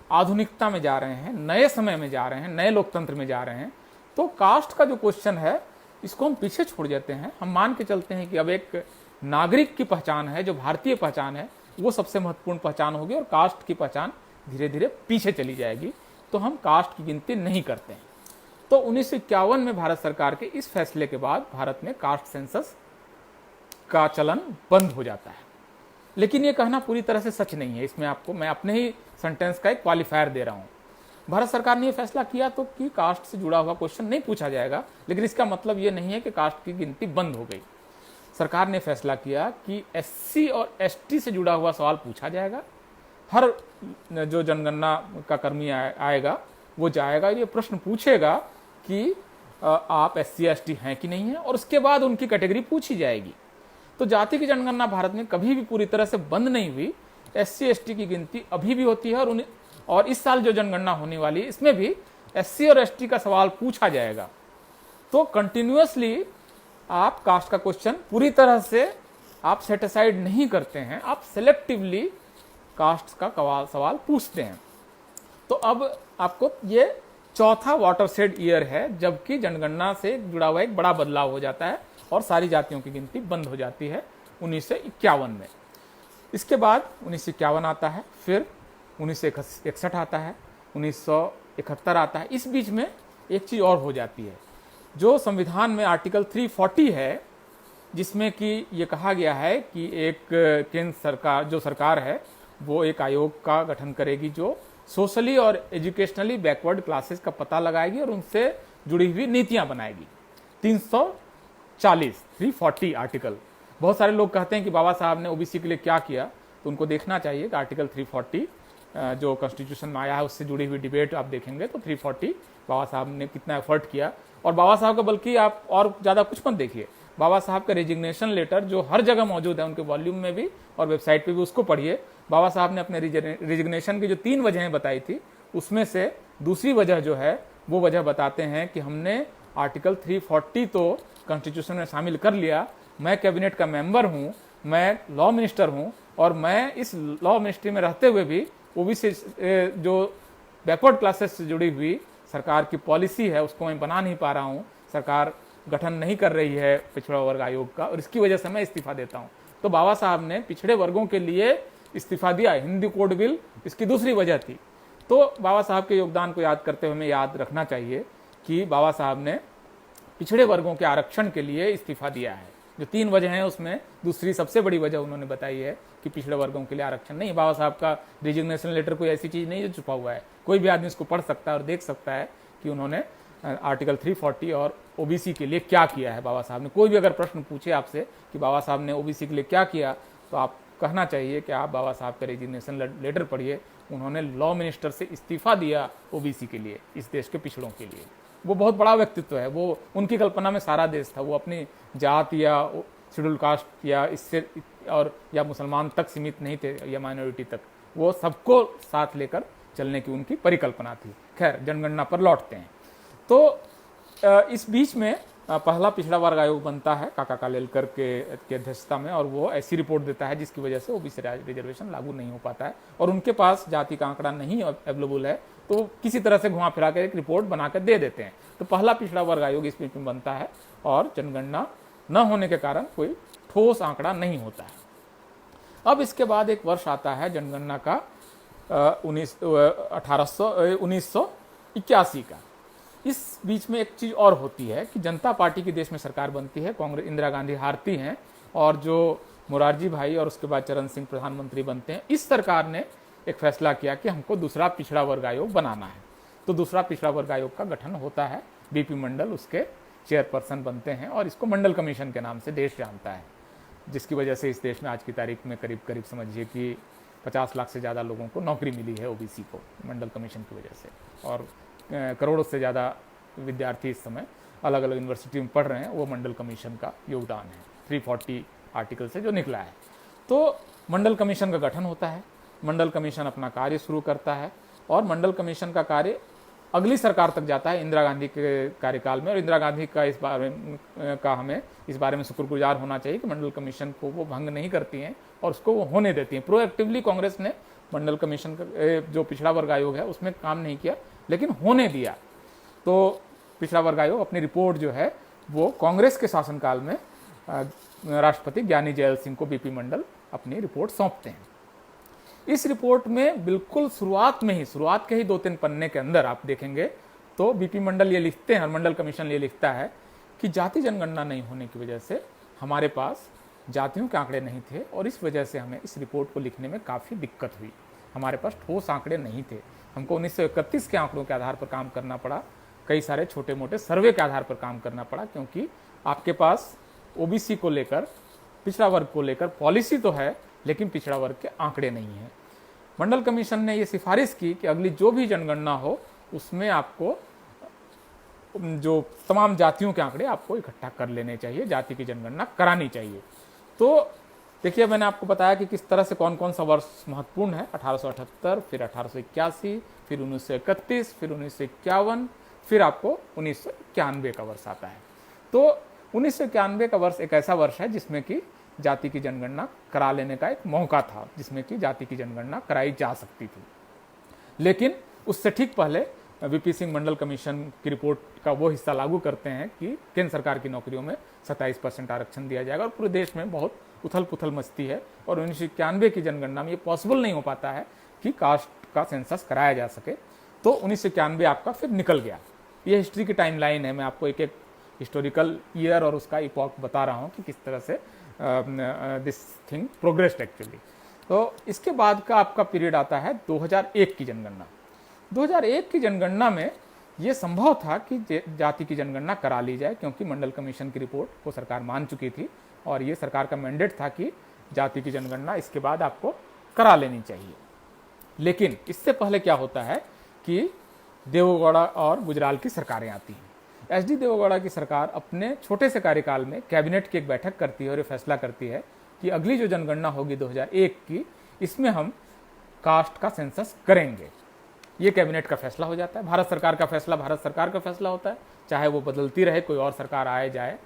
आधुनिकता में जा रहे हैं, नए समय में जा रहे हैं, नए लोकतंत्र में जा रहे हैं। तो कास्ट का जो क्वेश्चन है इसको हम पीछे छोड़ देते हैं। हम मान के चलते हैं कि अब एक नागरिक की पहचान है, जो भारतीय पहचान है, वो सबसे महत्वपूर्ण पहचान होगी और कास्ट की पहचान धीरे धीरे पीछे चली जाएगी। तो हम कास्ट की गिनती नहीं करते हैं। तो 1951 में भारत सरकार के इस फैसले के बाद भारत में कास्ट सेंसस का चलन बंद हो जाता है। लेकिन ये कहना पूरी तरह से सच नहीं है। इसमें आपको मैं अपने ही सेंटेंस का एक क्वालिफायर दे रहा हूं। भारत सरकार ने यह फैसला किया तो कि कास्ट से जुड़ा हुआ क्वेश्चन नहीं पूछा जाएगा, लेकिन इसका मतलब यह नहीं है कि कास्ट की गिनती बंद हो गई। सरकार ने फैसला किया कि एससी और एसटी से जुड़ा हुआ सवाल पूछा जाएगा। हर जो जनगणना का कर्मी आएगा वो जाएगा, ये प्रश्न पूछेगा कि आप एससी एसटी हैं कि नहीं है, और उसके बाद उनकी कैटेगरी पूछी जाएगी। तो जाति की जनगणना भारत में कभी भी पूरी तरह से बंद नहीं हुई। एससी एसटी की गिनती अभी भी होती है और इस साल जो जनगणना होने वाली है इसमें भी एससी और एसटी का सवाल पूछा जाएगा। तो कंटिन्यूअसली आप कास्ट का क्वेश्चन पूरी तरह से आप सेटिसाइड नहीं करते हैं, आप सेलेक्टिवली कास्ट का सवाल पूछते हैं। तो अब आपको ये चौथा वाटरशेड ईयर है जबकि जनगणना से जुड़ा हुआ एक बड़ा बदलाव हो जाता है और सारी जातियों की गिनती बंद हो जाती है 1951 में। इसके बाद 1951 आता है, फिर 1961 आता है, 1971 आता है। इस बीच में एक चीज और हो जाती है, जो संविधान में आर्टिकल 340 है, जिसमें कि ये कहा गया है कि एक केंद्र सरकार जो सरकार है वो एक आयोग का गठन करेगी जो सोशली और एजुकेशनली बैकवर्ड क्लासेस का पता लगाएगी और उनसे जुड़ी हुई नीतियां बनाएगी। 340 आर्टिकल। बहुत सारे लोग कहते हैं कि बाबा साहब ने ओबीसी के लिए क्या किया, तो उनको देखना चाहिए कि आर्टिकल 340 जो कॉन्स्टिट्यूशन में आया है उससे जुड़ी हुई डिबेट आप देखेंगे तो 340 बाबा साहब ने कितना एफर्ट किया। और बाबा साहब का बल्कि आप और ज़्यादा कुछ मत देखिए, बाबा साहब का रेजिग्नेशन लेटर जो हर जगह मौजूद है, उनके वॉल्यूम में भी और वेबसाइट पे भी, उसको पढ़िए। बाबा साहब ने अपने रेजिग्नेशन की जो 3 वजहें बताई थी उसमें से दूसरी वजह जो है वो वजह बताते हैं कि हमने आर्टिकल 340 तो कॉन्स्टिट्यूशन में शामिल कर लिया, मैं कैबिनेट का मेंबर हूं, मैं लॉ मिनिस्टर हूं और मैं इस लॉ मिनिस्ट्री में रहते हुए भी ओबीसी जो बैकवर्ड क्लासेस से जुड़ी हुई सरकार की पॉलिसी है उसको मैं बना नहीं पा रहा हूं, सरकार गठन नहीं कर रही है पिछड़ा वर्ग आयोग का और इसकी वजह से मैं इस्तीफा देता हूं। तो बाबा साहब ने पिछड़े वर्गों के लिए इस्तीफा दिया। हिंदी कोड बिल इसकी दूसरी वजह थी। तो बाबा साहब के योगदान को याद करते हुए हमें याद रखना चाहिए कि बाबा साहब ने पिछड़े वर्गों के आरक्षण के लिए इस्तीफा दिया है। जो 3 वजह हैं उसमें दूसरी सबसे बड़ी वजह उन्होंने बताई है कि पिछड़े वर्गों के लिए आरक्षण नहीं। बाबा साहब का रेजिग्नेशन लेटर कोई ऐसी चीज नहीं जो छुपा हुआ है, कोई भी आदमी इसको पढ़ सकता है और देख सकता है कि उन्होंने आर्टिकल 340 और ओबीसी के लिए क्या किया है। बाबा साहब ने, कोई भी अगर प्रश्न पूछे आपसे कि बाबा साहब ने ओबीसी के लिए क्या किया, तो आप कहना चाहिए कि आप बाबा साहब का रेजिग्नेशन लेटर पढ़िए। उन्होंने लॉ मिनिस्टर से इस्तीफा दिया ओबीसी के लिए, इस देश के पिछड़ों के लिए। वो बहुत बड़ा व्यक्तित्व है, वो उनकी कल्पना में सारा देश था। वो अपनी जात या शेड्यूल कास्ट या इससे और या मुसलमान तक सीमित नहीं थे या माइनॉरिटी तक, वो सबको साथ लेकर चलने की उनकी परिकल्पना थी। खैर, जनगणना पर लौटते हैं। तो इस बीच में पहला पिछड़ा वर्ग आयोग बनता है काका कालेलकर के अध्यक्षता में और वो ऐसी रिपोर्ट देता है जिसकी वजह से ओबीसी रिजर्वेशन लागू नहीं हो पाता है और उनके पास जाति का आंकड़ा नहीं अवेलेबल है, तो किसी तरह से घुमा फिरा कर एक रिपोर्ट बनाकर दे देते हैं। तो पहला पिछड़ा वर्ग आयोग इस बीच में बनता है और जनगणना न होने के कारण कोई ठोस आंकड़ा नहीं होता है। अब इसके बाद एक वर्ष आता है जनगणना का 1981 का। इस बीच में एक चीज और होती है कि जनता पार्टी की देश में सरकार बनती है, कांग्रेस इंदिरा गांधी हारती हैं और जो मोरारजी भाई और उसके बाद चरण सिंह प्रधानमंत्री बनते हैं। इस सरकार ने एक फैसला किया कि हमको दूसरा पिछड़ा वर्ग आयोग बनाना है। तो दूसरा पिछड़ा वर्ग आयोग का गठन होता है, बीपी मंडल उसके चेयरपर्सन बनते हैं और इसको मंडल कमीशन के नाम से देश जानता है, जिसकी वजह से इस देश में आज की तारीख में करीब करीब समझिए कि 50 लाख से ज़्यादा लोगों को नौकरी मिली है ओबीसी को मंडल कमीशन की वजह से, और करोड़ों से ज़्यादा विद्यार्थी इस समय अलग अलग यूनिवर्सिटी में पढ़ रहे हैं। वो मंडल कमीशन का योगदान है 340 आर्टिकल से जो निकला है। तो मंडल कमीशन का गठन होता है, मंडल कमीशन अपना कार्य शुरू करता है और मंडल कमीशन का कार्य अगली सरकार तक जाता है, इंदिरा गांधी के कार्यकाल में। और इंदिरा गांधी का हमें इस बारे में शुक्रगुजार होना चाहिए कि मंडल कमीशन को वो भंग नहीं करती हैं और उसको वो होने देती हैं। प्रोएक्टिवली कांग्रेस ने मंडल कमीशन का जो पिछड़ा वर्ग आयोग है उसमें काम नहीं किया, लेकिन होने दिया। तो पिछड़ा वर्ग आयोग अपनी रिपोर्ट जो है वो कांग्रेस के शासनकाल में राष्ट्रपति ज्ञानी जैल सिंह को बीपी मंडल अपनी रिपोर्ट सौंपते हैं। इस रिपोर्ट में बिल्कुल शुरुआत के ही 2-3 पन्ने के अंदर आप देखेंगे तो बीपी मंडल ये लिखते हैं, और मंडल कमीशन ये लिखता है कि जाति जनगणना नहीं होने की वजह से हमारे पास जातियों के आंकड़े नहीं थे और इस वजह से हमें इस रिपोर्ट को लिखने में काफ़ी दिक्कत हुई। हमारे पास ठोस आंकड़े नहीं थे, हमको 1931 के आंकड़ों के आधार पर काम करना पड़ा, कई सारे छोटे मोटे सर्वे के आधार पर काम करना पड़ा, क्योंकि आपके पास ओबीसी को लेकर, पिछड़ा वर्ग को लेकर पॉलिसी तो है लेकिन पिछड़ा वर्ग के आंकड़े नहीं है। मंडल कमीशन ने यह सिफारिश की कि अगली जो भी जनगणना हो उसमें आपको जो तमाम जातियों के आंकड़े आपको इकट्ठा कर लेने चाहिए, जाति की जनगणना करानी चाहिए। तो देखिए, मैंने आपको बताया कि किस तरह से कौन कौन सा वर्ष महत्वपूर्ण है। 1878, फिर 1881, फिर 1931, फिर 1951, फिर आपको 1991 का वर्ष आता है। तो 1991 का वर्ष एक ऐसा वर्ष है जिसमें कि जाति की जनगणना करा लेने का एक मौका था, जिसमें कि जाति की जनगणना कराई जा सकती थी। लेकिन उससे ठीक पहले वीपी सिंह मंडल कमीशन की रिपोर्ट का वो हिस्सा लागू करते हैं कि केंद्र सरकार की नौकरियों में 27% आरक्षण दिया जाएगा, और पूरे देश में बहुत उथल पुथल मचती है। और 1991 की जनगणना में ये पॉसिबल नहीं हो पाता है कि कास्ट का सेंसस कराया जा सके। तो 1991 आपका फिर निकल गया। ये हिस्ट्री की टाइमलाइन है, मैं आपको एक एक हिस्टोरिकल ईयर और उसका इपॉक बता रहा हूँ कि किस तरह से दिस थिंग प्रोग्रेस्ड एक्चुअली। तो इसके बाद का आपका पीरियड आता है 2001 की जनगणना। 2001 की जनगणना में ये संभव था कि जाति की जनगणना करा ली जाए, क्योंकि मंडल कमीशन की रिपोर्ट को सरकार मान चुकी थी और ये सरकार का मैंडेट था कि जाति की जनगणना इसके बाद आपको करा लेनी चाहिए। लेकिन इससे पहले क्या होता है कि देवेगौड़ा और गुजराल की सरकारें आती हैं। एचडी देवेगौड़ा की सरकार अपने छोटे से कार्यकाल में कैबिनेट की एक बैठक करती है और ये फैसला करती है कि अगली जो जनगणना होगी 2001 की, इसमें हम कास्ट का सेंसस करेंगे। ये कैबिनेट का फैसला हो जाता है। भारत सरकार का फैसला भारत सरकार का फैसला होता है, चाहे वो बदलती रहे, कोई और सरकार आए जाए।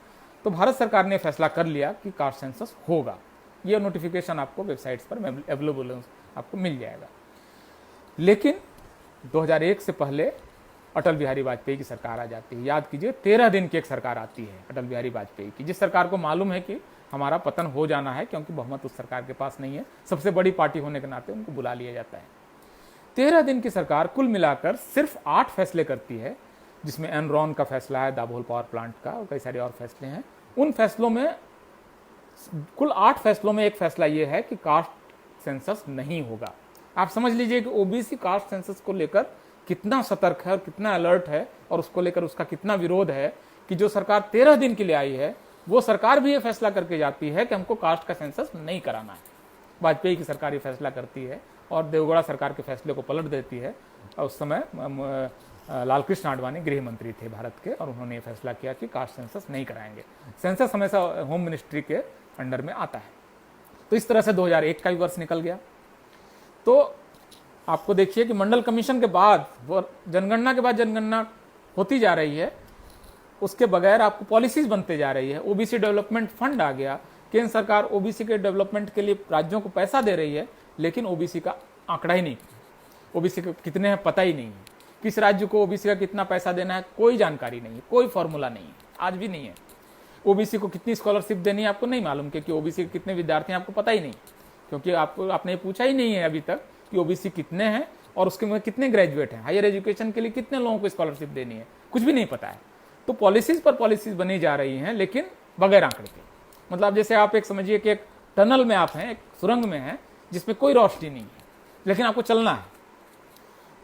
तो भारत सरकार ने फैसला कर लिया कि कास्ट सेंसस होगा। ये नोटिफिकेशन आपको वेबसाइट्स पर अवेलेबल आपको मिल जाएगा। लेकिन 2001 से पहले अटल बिहारी वाजपेयी की सरकार आ जाती है। याद कीजिए, 13 दिन की एक सरकार आती है अटल बिहारी वाजपेयी की, जिस सरकार को मालूम है कि हमारा पतन हो जाना है, क्योंकि बहुमत उस सरकार के पास नहीं है। सबसे बड़ी पार्टी होने के नाते उनको बुला लिया जाता है। 13 दिन की सरकार कुल मिलाकर सिर्फ 8 फैसले करती है, जिसमें एनरॉन का फैसला है, दाभोल पावर प्लांट का, और कई सारे और फैसले हैं। उन फैसलों में, कुल 8 फैसलों में एक फैसला यह है कि कास्ट सेंसस नहीं होगा। आप समझ लीजिए कि ओबीसी कास्ट सेंसस को लेकर कितना सतर्क है और कितना अलर्ट है, और उसको लेकर उसका कितना विरोध है कि जो सरकार 13 दिन के लिए आई है वो सरकार भी ये फैसला करके जाती है कि हमको कास्ट का सेंसस नहीं कराना है। वाजपेयी की सरकार ये फैसला करती है और देवगौड़ा सरकार के फैसले को पलट देती है। और उस समय लालकृष्ण आडवाणी गृह मंत्री थे भारत के, और उन्होंने ये फैसला किया कि कास्ट सेंसस नहीं कराएंगे। सेंसस हमेशा होम मिनिस्ट्री के अंडर में आता है। तो इस तरह से 2001 का भी वर्ष निकल गया। तो आपको देखिए कि मंडल कमीशन के बाद, वो जनगणना के बाद जनगणना होती जा रही है, उसके बगैर आपको पॉलिसीज बनते जा रही है। ओबीसी डेवलपमेंट फंड आ गया, केंद्र सरकार ओबीसी के डेवलपमेंट के लिए राज्यों को पैसा दे रही है, लेकिन ओबीसी का आंकड़ा ही नहीं, ओबीसी के कितने हैं पता ही नहीं है। किस राज्य को ओबीसी का कितना पैसा देना है कोई जानकारी नहीं है, कोई फॉर्मूला नहीं है, आज भी नहीं है। ओबीसी को कितनी स्कॉलरशिप देनी है आपको नहीं मालूम, क्योंकि ओबीसी के कितने विद्यार्थी हैं आपको पता ही नहीं, क्योंकि आपने पूछा ही नहीं है अभी तक कि ओबीसी कितने हैं और उसके में कितने ग्रेजुएट हैं, हायर एजुकेशन के लिए कितने लोगों को स्कॉलरशिप देनी है, कुछ भी नहीं पता है। तो पॉलिसीज पर पॉलिसीज बनी जा रही हैं, लेकिन बगैर आंकड़े के। मतलब जैसे आप एक समझिए कि एक टनल में आप हैं, एक सुरंग में हैं जिसमें कोई रोशनी नहीं है, लेकिन आपको चलना है।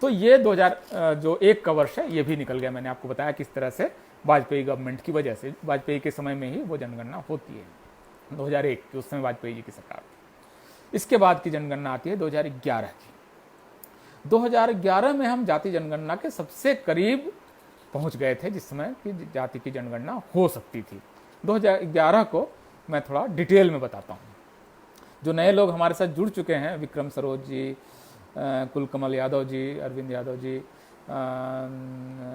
तो ये 2001 का वर्ष है, ये भी निकल गया। मैंने आपको बताया किस तरह से वाजपेयी गवर्नमेंट की वजह से, वाजपेयी के समय में ही वो जनगणना होती है 2001 की, उस समय वाजपेयी जी की सरकार। इसके बाद की जनगणना आती है 2011 की। 2011 में हम जाति जनगणना के सबसे करीब पहुंच गए थे, जिस समय की जाति की जनगणना हो सकती थी। 2011 को मैं थोड़ा डिटेल में बताता हूं। जो नए लोग हमारे साथ जुड़ चुके हैं, विक्रम सरोज जी, कुलकमल यादव जी, अरविंद यादव जी,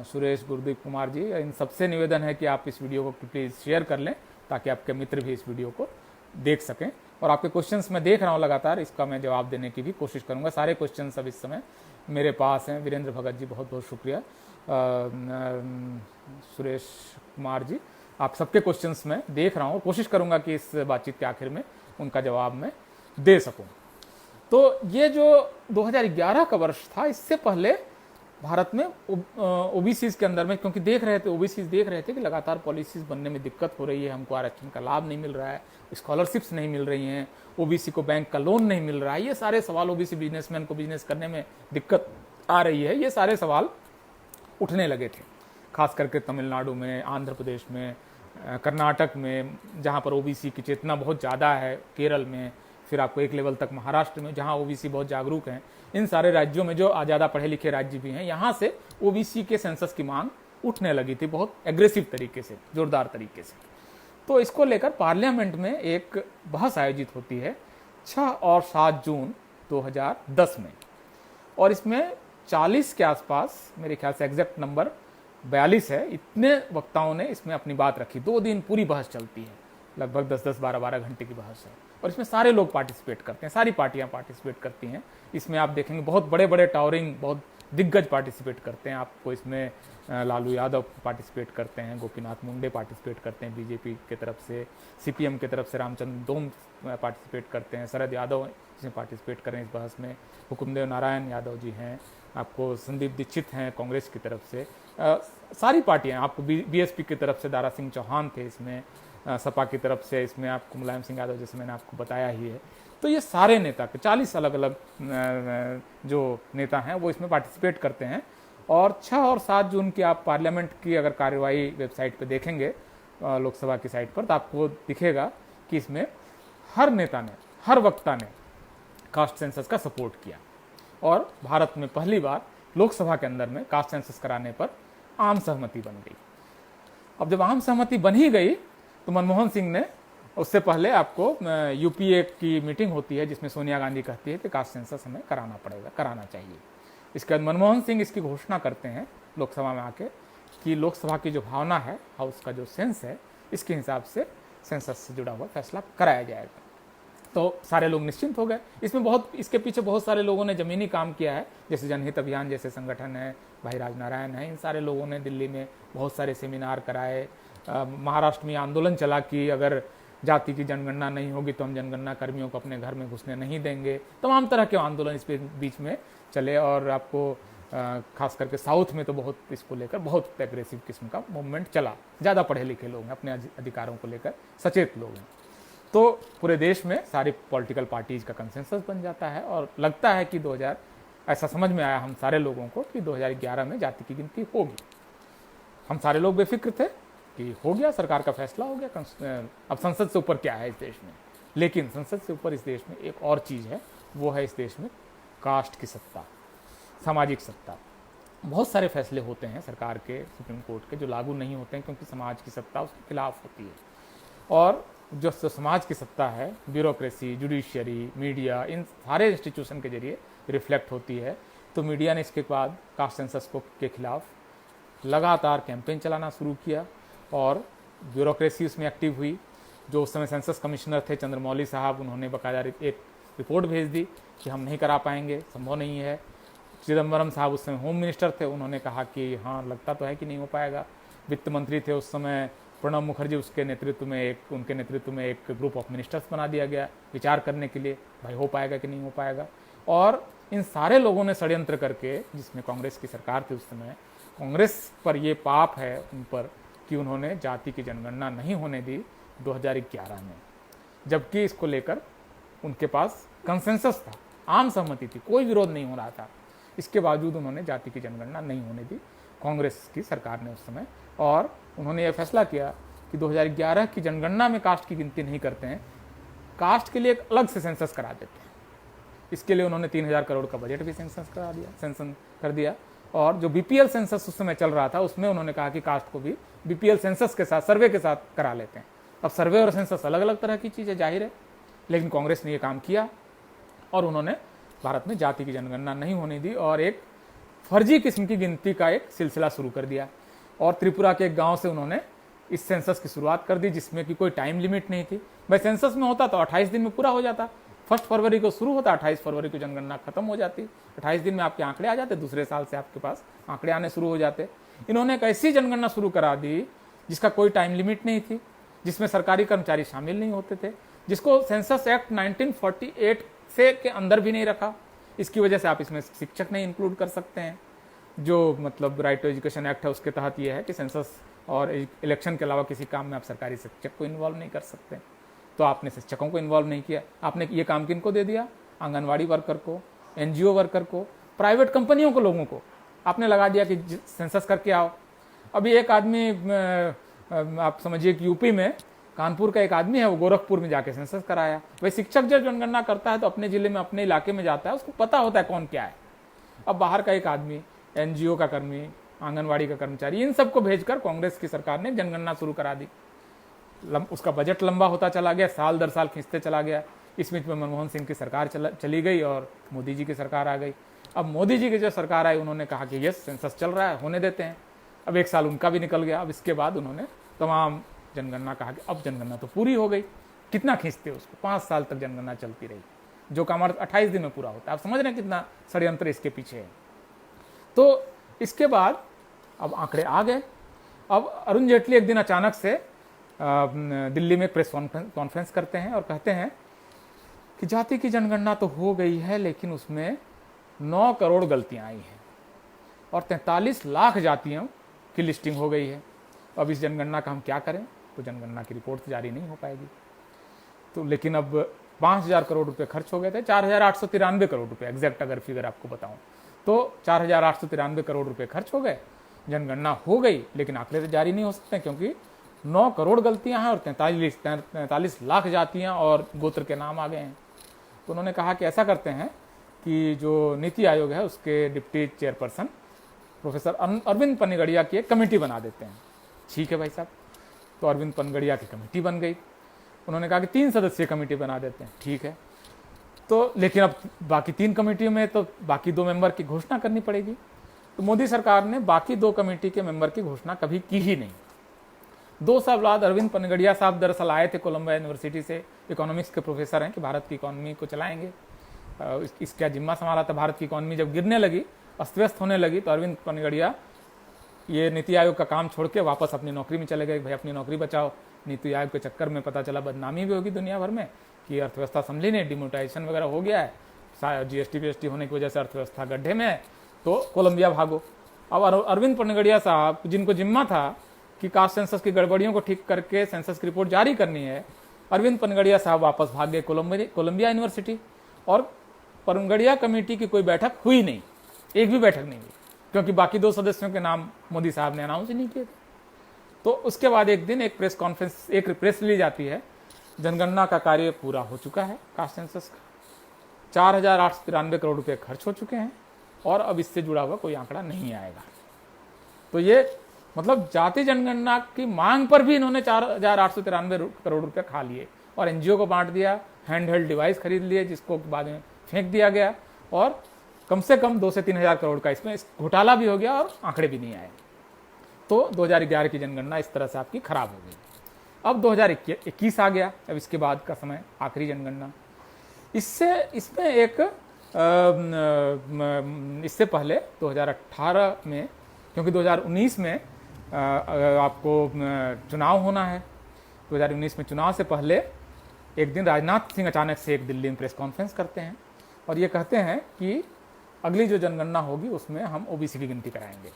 सुरेश, गुरदीप कुमार जी, इन सबसे निवेदन है कि आप इस वीडियो को प्लीज़ शेयर कर लें ताकि आपके मित्र भी इस वीडियो को देख सकें। और आपके क्वेश्चंस मैं देख रहा हूँ लगातार, इसका मैं जवाब देने की भी कोशिश करूँगा। सारे क्वेश्चंस अब इस समय मेरे पास हैं। वीरेंद्र भगत जी, बहुत बहुत शुक्रिया। सुरेश कुमार जी, आप सबके क्वेश्चंस मैं देख रहा हूँ, कोशिश करूँगा कि इस बातचीत के आखिर में उनका जवाब मैं दे सकूँ। तो ये जो 2011 का वर्ष था, इससे पहले भारत में ओबीसीज के अंदर में, क्योंकि देख रहे थे, ओबीसीज देख रहे थे कि लगातार पॉलिसीज बनने में दिक्कत हो रही है, हमको आरक्षण का लाभ नहीं मिल रहा है, स्कॉलरशिप्स नहीं मिल रही हैं, ओबीसी को बैंक का लोन नहीं मिल रहा है, ये सारे सवाल, ओबीसी बिजनेसमैन को बिजनेस करने में दिक्कत आ रही है, ये सारे सवाल उठने लगे थे। खास करके तमिलनाडु में, आंध्र प्रदेश में, कर्नाटक में, जहाँ पर ओबीसी की चेतना बहुत ज़्यादा है, केरल में, फिर आपको एक लेवल तक महाराष्ट्र में, जहाँ ओबीसी बहुत जागरूक हैं। इन सारे राज्यों में जो ज़्यादा पढ़े लिखे राज्य भी हैं, यहाँ से ओबीसी के सेंसस की मांग उठने लगी थी बहुत एग्रेसिव तरीके से, जोरदार तरीके से। तो इसको लेकर पार्लियामेंट में एक बहस आयोजित होती है 6 और 7 जून 2010 में, और इसमें 40 के आसपास, मेरे ख्याल से एग्जैक्ट नंबर 42 है, इतने वक्ताओं ने इसमें अपनी बात रखी। 2 दिन पूरी बहस चलती है, लगभग 10-10, 12-12 घंटे की बहस है, और इसमें सारे लोग पार्टिसिपेट करते हैं, सारी पार्टियां पार्टिसिपेट करती हैं। इसमें आप देखेंगे बहुत बड़े बड़े टावरिंग, बहुत दिग्गज पार्टिसिपेट करते हैं। आपको इसमें लालू यादव पार्टिसिपेट करते हैं, गोपीनाथ मुंडे पार्टिसिपेट करते हैं बीजेपी की तरफ से, सीपीएम की तरफ से रामचंद्र दोम पार्टिसिपेट करते हैं, शरद यादव इसमें पार्टिसिपेट कर रहे हैं इस बहस में, हुकुमदेव नारायण यादव जी हैं, आपको संदीप दीक्षित हैं कांग्रेस की तरफ से, सारी पार्टियां, आपको बीएसपी की तरफ से दारा सिंह चौहान थे इसमें, सपा की तरफ से इसमें आपको मुलायम सिंह यादव, जैसे मैंने आपको बताया ही है। तो ये सारे नेता, 40 अलग अलग जो नेता हैं वो इसमें पार्टिसिपेट करते हैं। और 6 और 7 जून की आप पार्लियामेंट की अगर कार्यवाही वेबसाइट पे देखेंगे, लोकसभा की साइट पर, तो आपको दिखेगा कि इसमें हर नेता ने, हर वक्ता ने कास्ट सेंसस का सपोर्ट किया, और भारत में पहली बार लोकसभा के अंदर में कास्ट सेंसस कराने पर आम सहमति बन गई। अब जब आम सहमति बन ही गई तो मनमोहन सिंह ने, उससे पहले आपको यूपीए की मीटिंग होती है जिसमें सोनिया गांधी कहती है कि कास्ट सेंसस हमें कराना पड़ेगा, कराना चाहिए। इसके बाद मनमोहन सिंह इसकी घोषणा करते हैं लोकसभा में आके कि लोकसभा की जो भावना है, हाउस का जो सेंस है, इसके हिसाब से सेंसस से जुड़ा हुआ फैसला कराया जाएगा। तो सारे लोग निश्चिंत हो गए। इसमें बहुत, इसके पीछे बहुत सारे लोगों ने ज़मीनी काम किया है, जैसे जनहित अभियान जैसे संगठन है, भाई राजनारायण है, इन सारे लोगों ने दिल्ली में बहुत सारे सेमिनार कराए। महाराष्ट्र में आंदोलन चला कि अगर जाति की जनगणना नहीं होगी तो हम जनगणना कर्मियों को अपने घर में घुसने नहीं देंगे। तमाम तरह के आंदोलन इस बीच में चले, और आपको खास करके साउथ में तो बहुत इसको लेकर बहुत एग्रेसिव किस्म का मूवमेंट चला। ज़्यादा पढ़े लिखे लोग हैं, अपने अधिकारों को लेकर सचेत लोग हैं। तो पूरे देश में सारी पॉलिटिकल पार्टीज का कंसेंसस बन जाता है, और लगता है कि 2000, ऐसा समझ में आया हम सारे लोगों को कि 2011 में जाति की गिनती होगी। हम सारे लोग बेफिक्र थे कि हो गया, सरकार का फैसला हो गया, अब संसद से ऊपर क्या है इस देश में। लेकिन संसद से ऊपर इस देश में एक और चीज़ है, वो है इस देश में कास्ट की सत्ता, सामाजिक सत्ता। बहुत सारे फैसले होते हैं सरकार के, सुप्रीम कोर्ट के, जो लागू नहीं होते हैं क्योंकि समाज की सत्ता उसके खिलाफ होती है। और जो समाज की सत्ता है, ब्यूरोक्रेसी, जुडिशियरी, मीडिया, इन सारे इंस्टीट्यूशन के जरिए रिफ्लेक्ट होती है। तो मीडिया ने इसके बाद कास्ट सेंसस के खिलाफ लगातार कैंपेन चलाना शुरू किया, और ब्यूरोक्रेसी उसमें एक्टिव हुई। जो उस समय सेंसस कमिश्नर थे चंद्रमौली साहब, उन्होंने बाकायदा एक रिपोर्ट भेज दी कि हम नहीं करा पाएंगे, संभव नहीं है। चिदम्बरम साहब उस समय होम मिनिस्टर थे, उन्होंने कहा कि हाँ लगता तो है कि नहीं हो पाएगा। वित्त मंत्री थे उस समय प्रणब मुखर्जी, उनके नेतृत्व में एक ग्रुप ऑफ मिनिस्टर्स बना दिया गया विचार करने के लिए, भाई हो पाएगा कि नहीं हो पाएगा। और इन सारे लोगों ने षड्यंत्र करके, जिसमें कांग्रेस की सरकार थी उस समय, कांग्रेस पर ये पाप है उन पर कि उन्होंने जाति की जनगणना नहीं होने दी 2011 में, जबकि इसको लेकर उनके पास कंसेंसस था, आम सहमति थी, कोई विरोध नहीं हो रहा था। इसके बावजूद उन्होंने जाति की जनगणना नहीं होने दी कांग्रेस की सरकार ने उस समय, और उन्होंने यह फैसला किया कि 2011 की जनगणना में कास्ट की गिनती नहीं करते हैं, कास्ट के लिए एक अलग से सेंसस करा देते हैं। इसके लिए उन्होंने 3000 करोड़ का बजट भी सैंक्शन कर दिया। और जो बीपीएल सेंसस उस समय चल रहा था, उसमें उन्होंने कहा कि कास्ट को भी बीपीएल सेंसस के साथ, सर्वे के साथ करा लेते हैं। अब सर्वे और सेंसस अलग अलग तरह की चीज़ है, जाहिर है, लेकिन कांग्रेस ने ये काम किया और उन्होंने भारत में जाति की जनगणना नहीं होने दी, और एक फर्जी किस्म की गिनती का एक सिलसिला शुरू कर दिया और त्रिपुरा के एक गांव से उन्होंने इस सेंसस की शुरुआत कर दी, जिसमें कि कोई टाइम लिमिट नहीं थी। भाई सेंसस में होता तो 28 दिन में पूरा हो जाता। 1 फरवरी को शुरू होता, 28 फरवरी को जनगणना खत्म हो जाती। 28 दिन में आपके आंकड़े आ जाते, दूसरे साल से आपके पास आंकड़े आने शुरू हो जाते। इन्होंने एक ऐसी जनगणना शुरू करा दी जिसका कोई टाइम लिमिट नहीं थी, जिसमें सरकारी कर्मचारी शामिल नहीं होते थे, जिसको सेंसस एक्ट 1948 से के अंदर भी नहीं रखा। इसकी वजह से आप इसमें शिक्षक नहीं इंक्लूड कर सकते हैं। जो मतलब राइट टू एजुकेशन एक्ट है उसके तहत ये है कि सेंसस और इलेक्शन के अलावा किसी काम में आप सरकारी शिक्षक को इन्वॉल्व नहीं कर सकते। तो आपने शिक्षकों को इन्वॉल्व नहीं किया। आपने ये काम किनको दे दिया? आंगनवाड़ी वर्कर को, एनजीओ वर्कर को, प्राइवेट कंपनियों को, लोगों को आपने लगा दिया कि सेंसस करके आओ। अभी एक आदमी, आप समझिए कि यूपी में कानपुर का एक आदमी है, वो गोरखपुर में जाके सेंसस कराया। वही शिक्षक जब जनगणना करता है तो अपने जिले में, अपने इलाके में जाता है, उसको पता होता है कौन क्या है। अब बाहर का एक आदमी, एनजीओ का कर्मी, आंगनवाड़ी का कर्मचारी, इन सबको भेजकर कांग्रेस की सरकार ने जनगणना शुरू करा दी। उसका बजट लंबा होता चला गया, साल दर साल खींचते चला गया। इस बीच में मनमोहन सिंह की सरकार चली गई और मोदी जी की सरकार आ गई। अब मोदी जी की जो सरकार आई, उन्होंने कहा कि यस सेंसस चल रहा है, होने देते हैं। अब 1 साल उनका भी निकल गया। अब इसके बाद उन्होंने तमाम जनगणना कहा कि अब जनगणना तो पूरी हो गई, कितना खींचते उसको। 5 साल तक जनगणना चलती रही, जो काम 28 दिन में पूरा होता है। आप समझ रहे हैं कितना षड्यंत्र इसके पीछे है। तो इसके बाद अब आंकड़े आ गए। अब अरुण जेटली एक दिन अचानक से दिल्ली में प्रेस कॉन्फ्रेंस करते हैं और कहते हैं कि जाति की जनगणना तो हो गई है, लेकिन उसमें 9 करोड़ गलतियां आई हैं और 43 लाख जातियों की लिस्टिंग हो गई है। अब इस जनगणना का हम क्या करें? तो जनगणना की रिपोर्ट जारी नहीं हो पाएगी। तो लेकिन अब 5,000 करोड़ रुपए खर्च हो गए थे, 4,893 करोड़ रुपए एग्जैक्ट अगर फिगर आपको बताऊं तो 4,893 करोड़ रुपए खर्च हो गए। जनगणना हो गई, लेकिन आंकड़े तो जारी नहीं हो सकते क्योंकि 9 करोड़ गलतियां हैं और 43 लाख जातियां और गोत्र के नाम आ गए हैं। तो उन्होंने कहा कि ऐसा करते हैं कि जो नीति आयोग है उसके deputy chairperson professor Arvind Panagariya की एक कमेटी बना देते हैं। ठीक है भाई साहब। तो अरविंद पनगड़िया की कमेटी बन गई। उन्होंने कहा कि 3 सदस्यीय कमेटी बना देते हैं। ठीक है। तो लेकिन अब बाकी 3 कमेटियों में तो बाकी 2 मेंबर की घोषणा करनी पड़ेगी। तो मोदी सरकार ने बाकी 2 कमेटी के मेंबर की घोषणा कभी की ही नहीं। 2 साल बाद अरविंद पनगड़िया साहब दरअसल आए थे कोलंबिया यूनिवर्सिटी से, इकोनॉमिक्स के प्रोफेसर हैं कि भारत की इकोनॉमी को चलाएंगे। इसका जिम्मा संभाला था। भारत की इकोनॉमी जब गिरने लगी, अस्त व्यस्त होने लगी, तो अरविंद पनगड़िया ये नीति आयोग का काम छोड़ के वापस अपनी नौकरी में चले गए। भाई अपनी नौकरी बचाओ। नीति आयोग के चक्कर में पता चला बदनामी भी होगी दुनिया भर में कि अर्थव्यवस्था संभली नहीं, डिमोनेटाइजेशन वगैरह हो गया है, जीएसटी पीएसटी होने की वजह से अर्थव्यवस्था गड्ढे में है, तो कोलंबिया भागो। अब अरविंद पनगड़िया साहब, जिनको जिम्मा था कि कास्ट सेंसस की गड़बड़ियों को ठीक करके सेंसस की रिपोर्ट जारी करनी है, अरविंद पनगड़िया साहब वापस भाग गए कोलंबिया यूनिवर्सिटी। और पनगड़िया कमेटी की कोई बैठक हुई नहीं, एक भी बैठक नहीं हुई, क्योंकि बाकी 2 सदस्यों के नाम मोदी साहब ने अनाउंस ही नहीं किए थे। तो उसके बाद एक दिन एक प्रेस कॉन्फ्रेंस, एक प्रेस रिलीज आती है, जनगणना का कार्य पूरा हो चुका है, कास्ट सेंसस का 4,893 करोड़ रुपए खर्च हो चुके हैं और अब इससे जुड़ा हुआ कोई आंकड़ा नहीं आएगा। तो ये मतलब जाति जनगणना की मांग पर भी इन्होंने 4,893 करोड़ रुपए खा लिए और एनजीओ को बांट दिया, हैंड हेल्ड डिवाइस खरीद लिए जिसको बाद में फेंक दिया गया और कम से कम 2 से 3,000 करोड़ का इसमें घोटाला भी हो गया और आंकड़े भी नहीं आए। तो 2011 की जनगणना इस तरह से आपकी खराब हो गई। अब 2021 आ गया। अब इसके बाद का समय आखिरी जनगणना। इसमें एक इससे पहले 2018 में, क्योंकि 2019 में आपको चुनाव होना है, 2019 में चुनाव से पहले एक दिन राजनाथ सिंह अचानक से एक दिल्ली में प्रेस कॉन्फ्रेंस करते हैं और ये कहते हैं कि अगली जो जनगणना होगी उसमें हम ओबीसी की गिनती कराएंगे।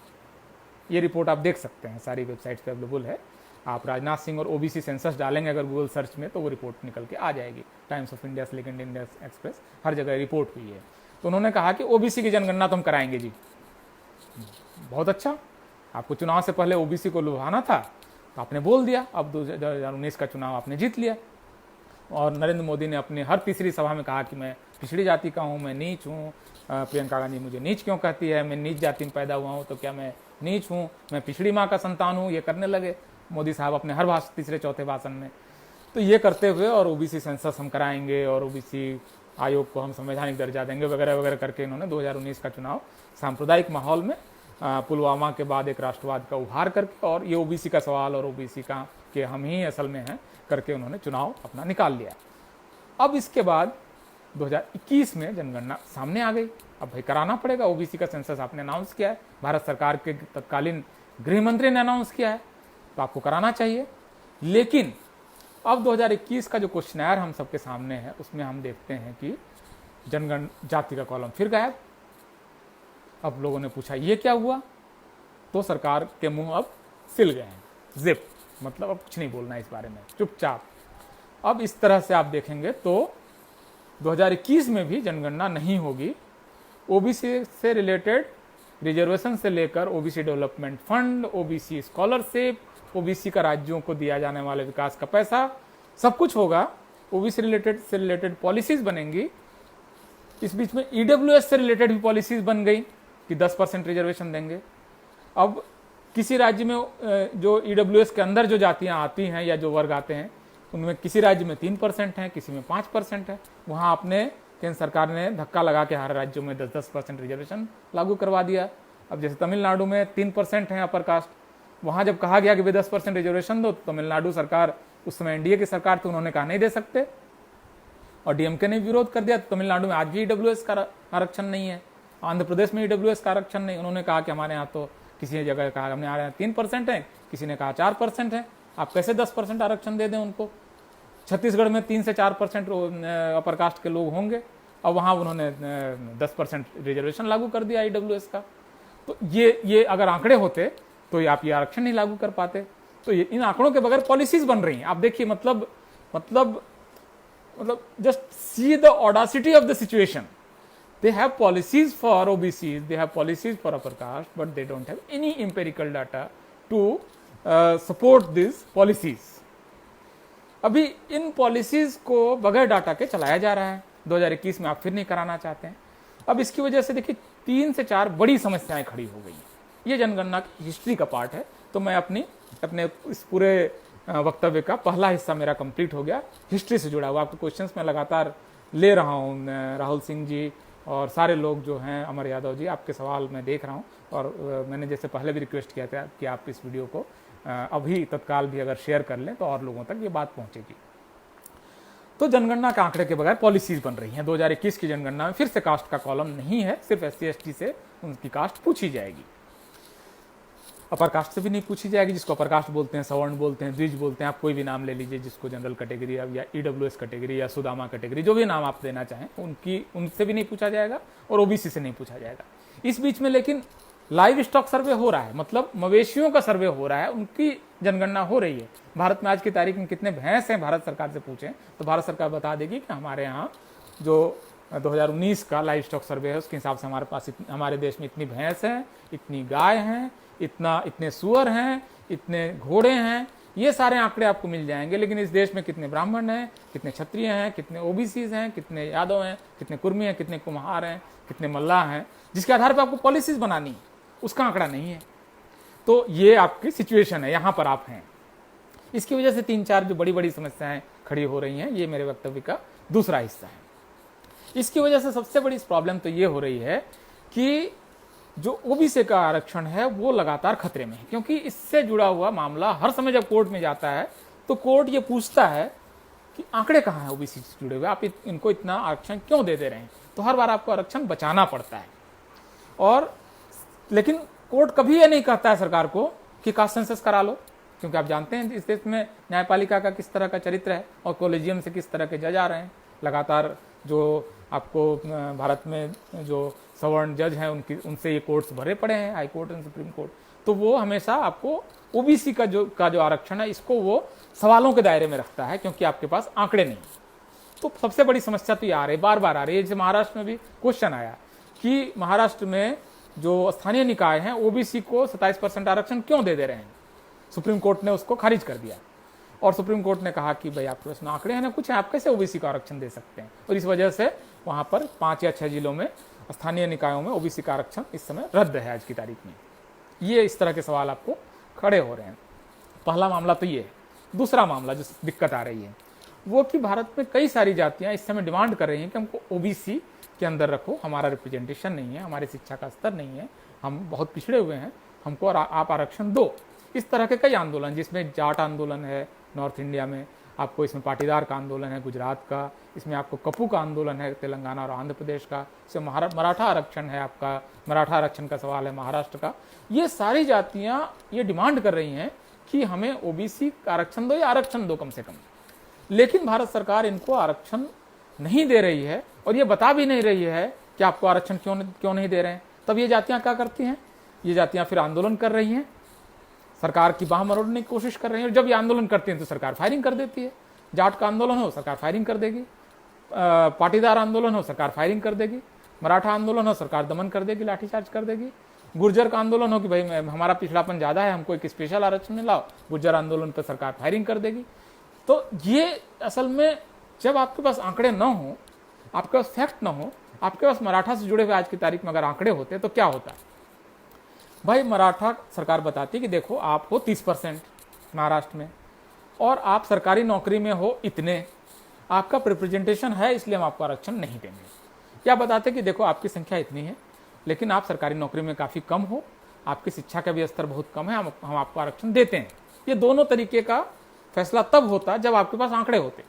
ये रिपोर्ट आप देख सकते हैं, सारी वेबसाइट पे अवेलेबल है। आप राजनाथ सिंह और ओबीसी सेंसस डालेंगे अगर गूगल सर्च में तो वो रिपोर्ट निकल के आ जाएगी। टाइम्स ऑफ इंडिया से लेकर इंडियन एक्सप्रेस, हर जगह रिपोर्ट हुई है। तो उन्होंने कहा कि ओबीसी की जनगणना तो हम कराएंगे जी। बहुत अच्छा, आपको चुनाव से पहले ओबीसी को लुभाना था तो आपने बोल दिया। अब 2019 का चुनाव आपने जीत लिया और नरेंद्र मोदी ने अपनी हर तीसरी सभा में कहा कि मैं पिछड़ी जाति का हूँ, मैं नीच हूँ। प्रियंका गांधी मुझे नीच क्यों कहती है, मैं नीच जाति में पैदा हुआ हूँ तो क्या मैं नीच हूँ, मैं पिछड़ी माँ का संतान हूँ, ये करने लगे मोदी साहब अपने हर तीसरे चौथे भाषण में। तो ये करते हुए और ओबीसी सेंसस हम कराएंगे और ओबीसी आयोग को हम संवैधानिक दर्जा देंगे वगैरह वगैरह करके इन्होंने 2019 का चुनाव सांप्रदायिक माहौल में पुलवामा के बाद एक राष्ट्रवाद का उभार करके और ये ओबीसी का सवाल और ओबीसी का कि हम ही असल में हैं करके उन्होंने चुनाव अपना निकाल लिया। अब इसके बाद 2021 में जनगणना सामने आ गई। अब भाई कराना पड़ेगा, ओबीसी का सेंसस आपने अनाउंस किया है, भारत सरकार के तत्कालीन गृह मंत्री ने अनाउंस किया है, तो आपको कराना चाहिए। लेकिन अब 2021 का जो क्वेश्चनर हम सबके सामने है उसमें हम देखते हैं कि जनगण जाति का कॉलम फिर गायब। अब लोगों ने पूछा ये क्या हुआ, तो सरकार के मुंह अब सिल गए हैं, जिप, मतलब अब कुछ नहीं बोलना है इस बारे में, चुपचाप। अब इस तरह से आप देखेंगे तो 2021 में भी जनगणना नहीं होगी। ओबीसी से रिलेटेड रिजर्वेशन से लेकर OBC development fund, OBC scholarship, OBC का राज्यों को दिया जाने वाले विकास का पैसा, सब कुछ होगा। ओबीसी से रिलेटेड पॉलिसीज बनेंगी। इस बीच में ईडब्ल्यूएस से रिलेटेड भी पॉलिसीज बन गई कि 10% रिजर्वेशन देंगे। अब किसी राज्य में जो ईडब्ल्यूएस के अंदर जो जातियां आती हैं या जो वर्ग आते हैं उनमें किसी राज्य में 3% है, किसी में 5% है। वहां आपने केंद्र सरकार ने धक्का लगा के हर राज्यों में 10% रिजर्वेशन लागू करवा दिया। अब जैसे तमिलनाडु में 3% है अपर कास्ट, वहां जब कहा गया कि वे 10% रिजर्वेशन दो, तो तमिलनाडु सरकार, उस समय एनडीए की सरकार थी, उन्होंने कहा नहीं दे सकते और डीएमके ने विरोध कर दिया। तो तमिलनाडु में आज भी ईडब्ल्यूएस का आरक्षण नहीं है, आंध्र प्रदेश में ईडब्ल्यूएस का आरक्षण नहीं। उन्होंने कहा कि हमारे यहाँ तो किसी जगह कहा हमने यहाँ 3% है, किसी ने कहा 4% है, आप कैसे 10% आरक्षण दे दें उनको। छत्तीसगढ़ में 3 से 4% अपर कास्ट के लोग होंगे, और वहाँ उन्होंने 10% रिजर्वेशन लागू कर दिया ईडब्ल्यूएस का। तो ये अगर आंकड़े होते तो आप ये आरक्षण नहीं लागू कर पाते। तो ये इन आंकड़ों के बगैर पॉलिसीज बन रही हैं। आप देखिए, मतलब just see the Audacity of the situation. They have policies for OBCs, they have policies for upper caste, but they don't have any empirical data to support these policies. अभी इन पॉलिसीज को बगैर data के चलाया जा रहा है। 2021 में आप फिर नहीं कराना चाहते हैं। अब इसकी वजह से देखिए 3 से 4 बड़ी समस्याएं खड़ी हो गई हैं। ये जनगणना की हिस्ट्री का पार्ट है। तो मैं अपने इस पूरे वक्तव्य का पहला हिस्सा मेरा कंप्लीट हो गया, हिस्ट्री से जुड़ा हुआ। आपके क्वेश्चंस मैं लगातार ले रहा हूँ, राहुल सिंह जी और सारे लोग जो हैं, अमर यादव जी, आपके सवाल मैं देख रहा हूँ। और मैंने जैसे पहले भी रिक्वेस्ट किया था कि आप इस वीडियो को अभी तत्काल भी अगर शेयर कर लें तो और लोगों तक ये बात पहुँचेगी। तो जनगणना के आंकड़े के बगैर पॉलिसीज बन रही हैं। 2021 की जनगणना में फिर से कास्ट का कॉलम नहीं है, सिर्फ SC/ST से उनकी कास्ट पूछी जाएगी, अपर कास्ट से भी नहीं पूछी जाएगी। जिसको अपर कास्ट बोलते हैं, सवर्ण बोलते हैं, द्विज बोलते हैं, आप कोई भी नाम ले लीजिए, जिसको जनरल कैटेगरी या ईडब्ल्यूएस कैटेगरी या सुदामा कैटेगरी, जो भी नाम आप देना चाहें, उनसे भी नहीं पूछा जाएगा और ओबीसी से नहीं पूछा जाएगा। इस बीच में लेकिन लाइव स्टॉक सर्वे हो रहा है, मतलब मवेशियों का सर्वे हो रहा है, उनकी जनगणना हो रही है। भारत में आज की तारीख में कितने भैंस हैं, भारत सरकार से पूछें तो भारत सरकार बता देगी कि हमारे यहाँ जो 2019 का लाइव स्टॉक सर्वे है उसके हिसाब से हमारे पास हमारे देश में इतनी भैंस है, इतनी गाय हैं, इतने सुअर हैं, इतने घोड़े हैं। ये सारे आंकड़े आपको मिल जाएंगे। लेकिन इस देश में कितने ब्राह्मण हैं, कितने क्षत्रिय हैं, कितने ओबीसीज हैं, कितने यादव हैं, कितने कुर्मी हैं, कितने कुम्हार हैं, कितने मल्लाह हैं, जिसके आधार पर आपको पॉलिसीज बनानी है, उसका आंकड़ा नहीं है। तो ये आपकी सिचुएशन है, यहाँ पर आप हैं। इसकी वजह से 3-4 जो बड़ी बड़ी समस्याएं खड़ी हो रही हैं, ये मेरे वक्तव्य का दूसरा हिस्सा है। इसकी वजह से सबसे बड़ी प्रॉब्लम तो ये हो रही है कि जो ओबीसी का आरक्षण है वो लगातार खतरे में है, क्योंकि इससे जुड़ा हुआ मामला हर समय जब कोर्ट में जाता है तो कोर्ट ये पूछता है कि आंकड़े कहाँ हैं ओबीसी से जुड़े हुए, आप इनको इतना आरक्षण क्यों दे रहे हैं। तो हर बार आपको आरक्षण बचाना पड़ता है। और लेकिन कोर्ट कभी ये नहीं कहता है सरकार को कि कास्ट सेंसस करा लो, क्योंकि आप जानते हैं इस देश में न्यायपालिका का किस तरह का चरित्र है और कॉलेजियम से किस तरह के जज आ रहे हैं। लगातार जो आपको भारत में जो सवर्ण जज हैं उनसे ये कोर्ट्स भरे पड़े हैं, high court and supreme court. तो वो हमेशा आपको ओबीसी का जो आरक्षण है इसको वो सवालों के दायरे में रखता है, क्योंकि आपके पास आंकड़े नहीं। तो सबसे बड़ी समस्या तो ये आ रही है, बार बार आ रही है। जैसे महाराष्ट्र में भी क्वेश्चन आया कि महाराष्ट्र में जो स्थानीय निकाय हैं ओबीसी को 27% आरक्षण क्यों दे रहे हैं। सुप्रीम कोर्ट ने उसको खारिज कर दिया और सुप्रीम कोर्ट ने कहा कि भाई आपके पास आंकड़े हैं ना कुछ है, आप कैसे ओबीसी का आरक्षण दे सकते हैं। और इस वजह से वहां पर 5 या 6 जिलों में स्थानीय निकायों में ओबीसी का आरक्षण इस समय रद्द है आज की तारीख में। ये इस तरह के सवाल आपको खड़े हो रहे हैं। पहला मामला तो ये है। दूसरा मामला जो दिक्कत आ रही है वो कि भारत में कई सारी जातियां इस समय डिमांड कर रही हैं कि हमको ओबीसी के अंदर रखो, हमारा रिप्रेजेंटेशन नहीं है, हमारी शिक्षा का स्तर नहीं है, हम बहुत पिछड़े हुए हैं, हमको आप आरक्षण दो। इस तरह के कई आंदोलन, जिसमें जाट आंदोलन है नॉर्थ इंडिया में, आपको इसमें पाटीदार का आंदोलन है गुजरात का, इसमें आपको कपू का आंदोलन है तेलंगाना और आंध्र प्रदेश का, इसमें मराठा आरक्षण है, आपका मराठा आरक्षण का सवाल है महाराष्ट्र का। ये सारी जातियां ये डिमांड कर रही हैं कि हमें ओबीसी का आरक्षण दो या आरक्षण दो कम से कम। लेकिन भारत सरकार इनको आरक्षण नहीं दे रही है और ये बता भी नहीं रही है कि आपको आरक्षण क्यों नहीं दे रहे हैं। तब ये जातियां क्या करती हैं, ये जातियां फिर आंदोलन कर रही हैं, सरकार की बाह मरोड़ने की कोशिश कर रही है। और जब ये आंदोलन करती हैं तो सरकार फायरिंग कर देती है। जाट का आंदोलन हो, सरकार फायरिंग कर देगी, पाटीदार आंदोलन हो, सरकार फायरिंग कर देगी, मराठा आंदोलन हो, सरकार दमन कर देगी, लाठीचार्ज कर देगी। गुर्जर का आंदोलन हो कि भाई हमारा पिछड़ापन ज्यादा है, हमको एक स्पेशल आरक्षण में लाओ, गुर्जर आंदोलन पर सरकार फायरिंग कर देगी। तो ये असल में जब आपके पास आंकड़े न हो, आपके पास फैक्ट न हो, आपके पास मराठा से जुड़े हुए आज की तारीख में अगर आंकड़े होते तो क्या होता है। भाई मराठा सरकार बताती कि देखो आप हो 30% महाराष्ट्र में और आप सरकारी नौकरी में हो इतने, आपका रिप्रेजेंटेशन है इसलिए हम आपको आरक्षण नहीं देंगे। क्या बताते कि देखो आपकी संख्या इतनी है लेकिन आप सरकारी नौकरी में काफ़ी कम हो, आपकी शिक्षा का भी स्तर बहुत कम है, हम आपको आरक्षण देते हैं। ये दोनों तरीके का फैसला तब होता जब आपके पास आंकड़े होते।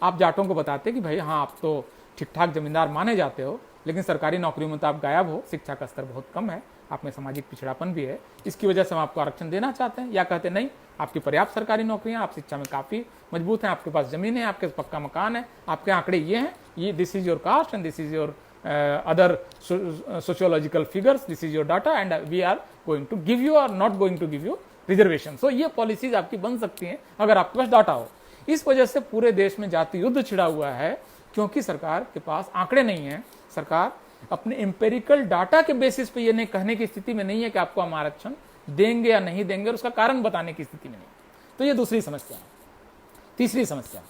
आप जाटों को बताते कि भाई हाँ आप तो ठीक ठाक जमींदार माने जाते हो लेकिन सरकारी नौकरी में तो आप गायब हो, शिक्षा का स्तर बहुत कम है, आप में सामाजिक पिछड़ापन भी है, इसकी वजह से हम आपको आरक्षण देना चाहते हैं। या कहते नहीं आपकी पर्याप्त सरकारी नौकरियां, आप शिक्षा में काफ़ी मजबूत हैं, आपके पास ज़मीन है, आपके पास पक्का मकान है, आपके आंकड़े ये हैं, ये this is your caste and this is your other sociological figures, this is your data and we are going to give you और not going to give you reservation. So ये पॉलिसीज आपकी बन सकती हैं अगर आपके पास डाटा हो। इस वजह से पूरे देश में जाति युद्ध छिड़ा हुआ है क्योंकि सरकार के पास आंकड़े नहीं है। सरकार अपने एम्पेरिकल डाटा के बेसिस पे ये नहीं कहने की स्थिति में नहीं है कि आपको हम आरक्षण देंगे या नहीं देंगे और उसका कारण बताने की स्थिति में नहीं। तो ये दूसरी समस्या है। तीसरी समस्या,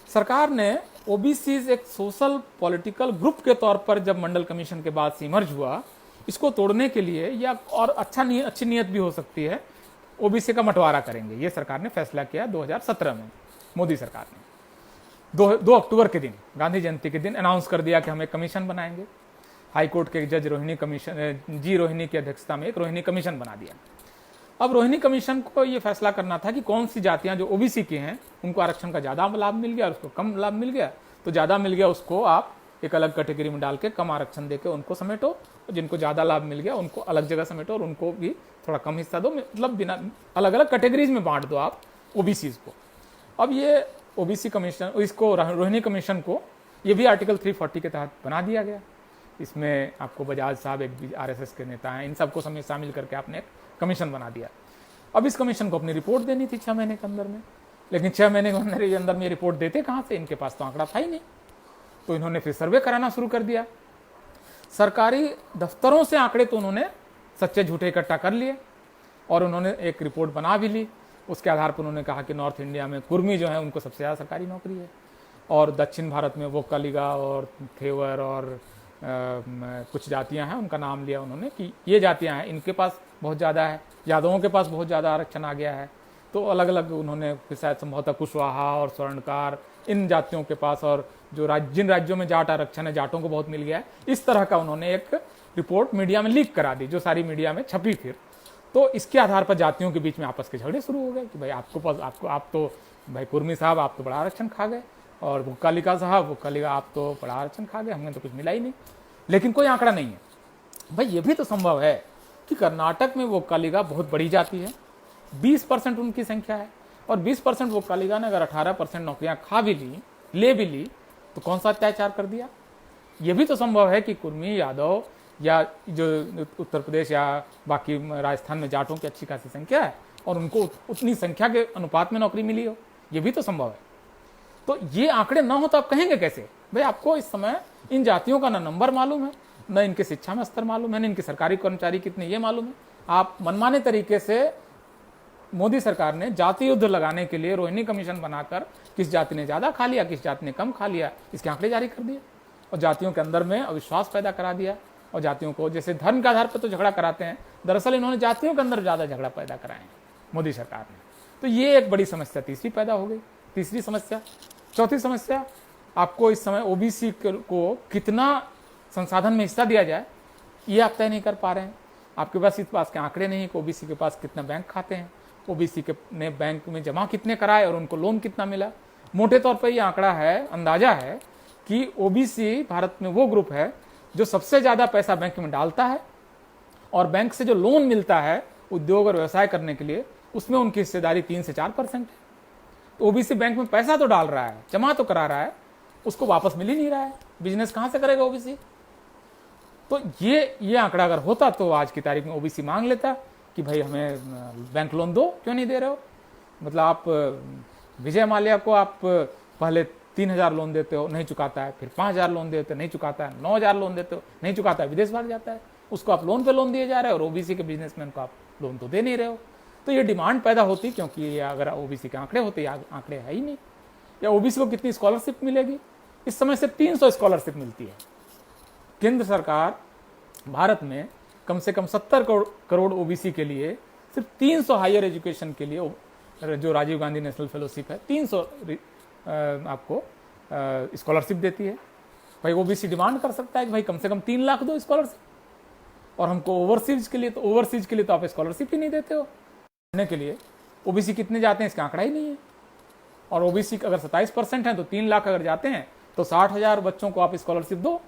सरकार ने ओबीसीज एक सोशल पॉलिटिकल ग्रुप के तौर पर जब मंडल कमीशन के बाद से इमर्ज हुआ, इसको तोड़ने के लिए या और अच्छी नीयत भी हो सकती है, ओबीसी का बंटवारा करेंगे। ये सरकार ने फैसला किया 2017 में, मोदी सरकार ने 2 अक्टूबर के दिन, गांधी जयंती के दिन अनाउंस कर दिया कि हम एक कमीशन बनाएंगे। हाईकोर्ट के जज रोहिणी की अध्यक्षता में एक रोहिणी कमीशन बना दिया। अब रोहिणी कमीशन को ये फैसला करना था कि कौन सी जातियां जो ओबीसी की हैं उनको आरक्षण का ज़्यादा लाभ मिल गया और उसको कम लाभ मिल गया, तो ज़्यादा मिल गया उसको आप एक अलग कैटेगरी में डाल के कम आरक्षण देके उनको समेटो, जिनको ज़्यादा लाभ मिल गया उनको अलग जगह समेटो और उनको भी थोड़ा कम हिस्सा दो, मतलब बिना अलग अलग कैटेगरीज में बांट दो आप ओबीसीज को। अब ये ओबीसी कमीशन, इसको रोहिणी कमीशन को ये भी आर्टिकल 340 के तहत बना दिया गया। इसमें आपको बजाज साहब एक आरएसएस के नेता हैं, इन सबको शामिल करके आपने एक कमीशन बना दिया। अब इस कमीशन को अपनी रिपोर्ट देनी थी 6 महीने के अंदर में, लेकिन 6 महीने के अंदर में ये रिपोर्ट देते कहाँ से, इनके पास तो आंकड़ा था ही नहीं। तो इन्होंने फिर सर्वे कराना शुरू कर दिया। सरकारी दफ्तरों से आंकड़े तो उन्होंने सच्चे झूठे इकट्ठा कर लिए और उन्होंने एक रिपोर्ट बना भी ली। उसके आधार पर उन्होंने कहा कि नॉर्थ इंडिया में कुर्मी जो है उनको सबसे ज़्यादा सरकारी नौकरी है और दक्षिण भारत में वोक्कालिगा और थेवर और कुछ जातियां हैं, उनका नाम लिया उन्होंने कि ये जातियां हैं, इनके पास बहुत ज़्यादा है, यादवों के पास बहुत ज़्यादा आरक्षण आ गया है। तो अलग अलग उन्होंने शायद संभवतः कुशवाहा और स्वर्णकार इन जातियों के पास, और जो जिन राज्यों में जाट आरक्षण है जाटों को बहुत मिल गया है, इस तरह का उन्होंने एक रिपोर्ट मीडिया में लीक करा दी जो सारी मीडिया में छपी। फिर तो इसके आधार पर जातियों के बीच में आपस के झगड़े शुरू हो गए कि भाई आप तो भाई कुर्मी साहब आप तो बड़ा आरक्षण खा गए, और वोक्कालिगा साहब वोक्कालिगा आप तो बड़ा आरक्षण खा गए, हमें तो कुछ मिला ही नहीं। लेकिन कोई आंकड़ा नहीं है। भाई ये भी तो संभव है कि कर्नाटक में वोक्कालिगा बहुत बड़ी जाति है, 20% उनकी संख्या है, और 20% वोक्कालिगा ने अगर 18% नौकरियां खा भी ली, ले भी ली, तो कौन सा अत्याचार कर दिया। ये भी तो संभव है कि कुर्मी, यादव या जो उत्तर प्रदेश या बाकी राजस्थान में जाटों की अच्छी खासी संख्या है और उनको उतनी संख्या के अनुपात में नौकरी मिली हो, ये भी तो संभव है। तो ये आंकड़े ना हो तो आप कहेंगे कैसे। भाई आपको इस समय इन जातियों का न नंबर मालूम है, न इनके शिक्षा में स्तर मालूम है, न इनके सरकारी कर्मचारी कितने ये मालूम है। आप मनमाने तरीके से मोदी सरकार ने जाति युद्ध लगाने के लिए रोहिणी कमीशन बनाकर किस जाति ने ज्यादा खा लिया, किस जाति ने कम खा लिया, इसके आंकड़े जारी कर दिए और जातियों के अंदर में अविश्वास पैदा करा दिया। और जातियों को जैसे धर्म के आधार पर तो झगड़ा कराते हैं, दरअसल इन्होंने जातियों के अंदर ज्यादा झगड़ा पैदा कराए हैं मोदी सरकार ने। तो ये एक बड़ी समस्या तीसरी पैदा हो गई। तीसरी समस्या, चौथी समस्या, आपको इस समय ओबीसी को कितना संसाधन में हिस्सा दिया जाए ये आप तय नहीं कर पा रहे हैं। आपके पास इस पास के आंकड़े नहीं है कि ओबीसी के पास कितना बैंक खाते हैं, ओबीसी के ने बैंक में जमा कितने कराए और उनको लोन कितना मिला। मोटे तौर पर यह आंकड़ा है, अंदाजा है कि ओबीसी भारत में वो ग्रुप है जो सबसे ज्यादा पैसा बैंक में डालता है और बैंक से जो लोन मिलता है उद्योग और व्यवसाय करने के लिए उसमें उनकी हिस्सेदारी 3 से 4% है। तो ओबीसी बैंक में पैसा तो डाल रहा है, जमा तो करा रहा है, उसको वापस मिल ही नहीं रहा है। बिजनेस कहां से करेगा ओबीसी? तो ये आंकड़ा अगर होता तो आज की तारीख में ओबीसी मांग लेता कि भाई हमें बैंक लोन दो, क्यों नहीं दे रहे हो? मतलब आप विजय माल्या को आप पहले 3,000 लोन देते हो, नहीं चुकाता है, फिर 5,000 लोन देते हो, नहीं चुकाता है, 9,000 लोन देते हो, नहीं चुकाता है, विदेश भाग जाता है, उसको आप लोन पे लोन दिए जा रहे हो और ओबीसी के बिजनेसमैन को आप लोन तो दे नहीं रहे हो। तो ये डिमांड पैदा होती, क्योंकि ये अगर ओबीसी के आंकड़े होते, आंकड़े है ही नहीं। या ओबीसी को कितनी स्कॉलरशिप मिलेगी? इस समय सिर्फ 300 स्कॉलरशिप मिलती है। केंद्र सरकार भारत में कम से कम 70 करोड़ ओबीसी के लिए सिर्फ 300 हायर एजुकेशन के लिए जो राजीव गांधी नेशनल फेलोशिप है 300 आपको स्कॉलरशिप देती है। भाई ओबीसी डिमांड कर सकता है कि भाई कम से कम 3 लाख दो स्कॉलरशिप, और हमको ओवरसीज के लिए तो आप स्कॉलरशिप ही नहीं देते हो। पढ़ने के लिए ओबीसी कितने जाते हैं इसका आंकड़ा ही नहीं है। और ओबीसी अगर 27% है तो 3 लाख अगर जाते हैं तो 60,000 बच्चों को आप स्कॉलरशिप दो,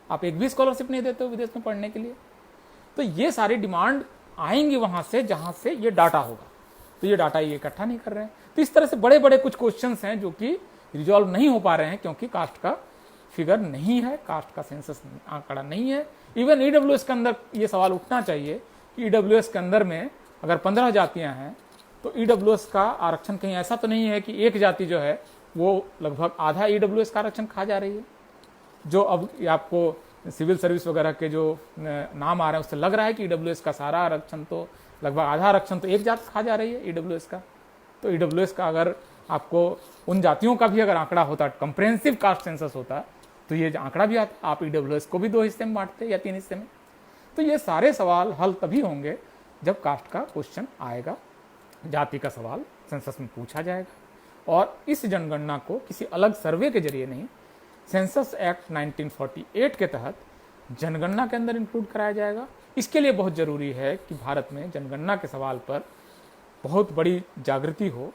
आप एक भी स्कॉलरशिप नहीं देते हो विदेश में पढ़ने के लिए। तो ये सारी डिमांड आएंगी वहां से जहां से ये डाटा होगा, तो ये डाटा ये इकट्ठा नहीं कर रहे हैं। तो इस तरह से बड़े बड़े कुछ क्वेश्चंस हैं जो कि रिजॉल्व नहीं हो पा रहे हैं, क्योंकि कास्ट का फिगर नहीं है, कास्ट का सेंसस आंकड़ा नहीं है। इवन ईडब्ल्यूएस के अंदर ये सवाल उठना चाहिए कि ईडब्ल्यूएस के अंदर में अगर 15 जातियां हैं तो ईडब्ल्यूएस का आरक्षण कहीं ऐसा तो नहीं है कि एक जाति जो है वो लगभग आधा ईडब्ल्यूएस का आरक्षण खा जा रही है। जो अब आपको सिविल सर्विस वगैरह के जो नाम आ रहे हैं उससे लग रहा है कि ईडब्ल्यूएस का सारा आरक्षण तो लगभग आधा आरक्षण तो एक जात खा जा रही है ईडब्ल्यूएस का। तो ईडब्ल्यूएस का अगर आपको उन जातियों का भी अगर आंकड़ा होता, कंप्रेहेंसिव कास्ट सेंसस होता, तो ये आंकड़ा भी आता, आप ईडब्ल्यूएस को भी 2 हिस्से में बांटते या 3 हिस्से में। तो ये सारे सवाल हल तभी होंगे जब कास्ट का क्वेश्चन आएगा, जाति का सवाल सेंसस में पूछा जाएगा। और इस जनगणना को किसी अलग सर्वे के जरिए नहीं, सेंसस एक्ट 1948 के तहत जनगणना के अंदर इंक्लूड कराया जाएगा। इसके लिए बहुत जरूरी है कि भारत में जनगणना के सवाल पर बहुत बड़ी जागृति हो।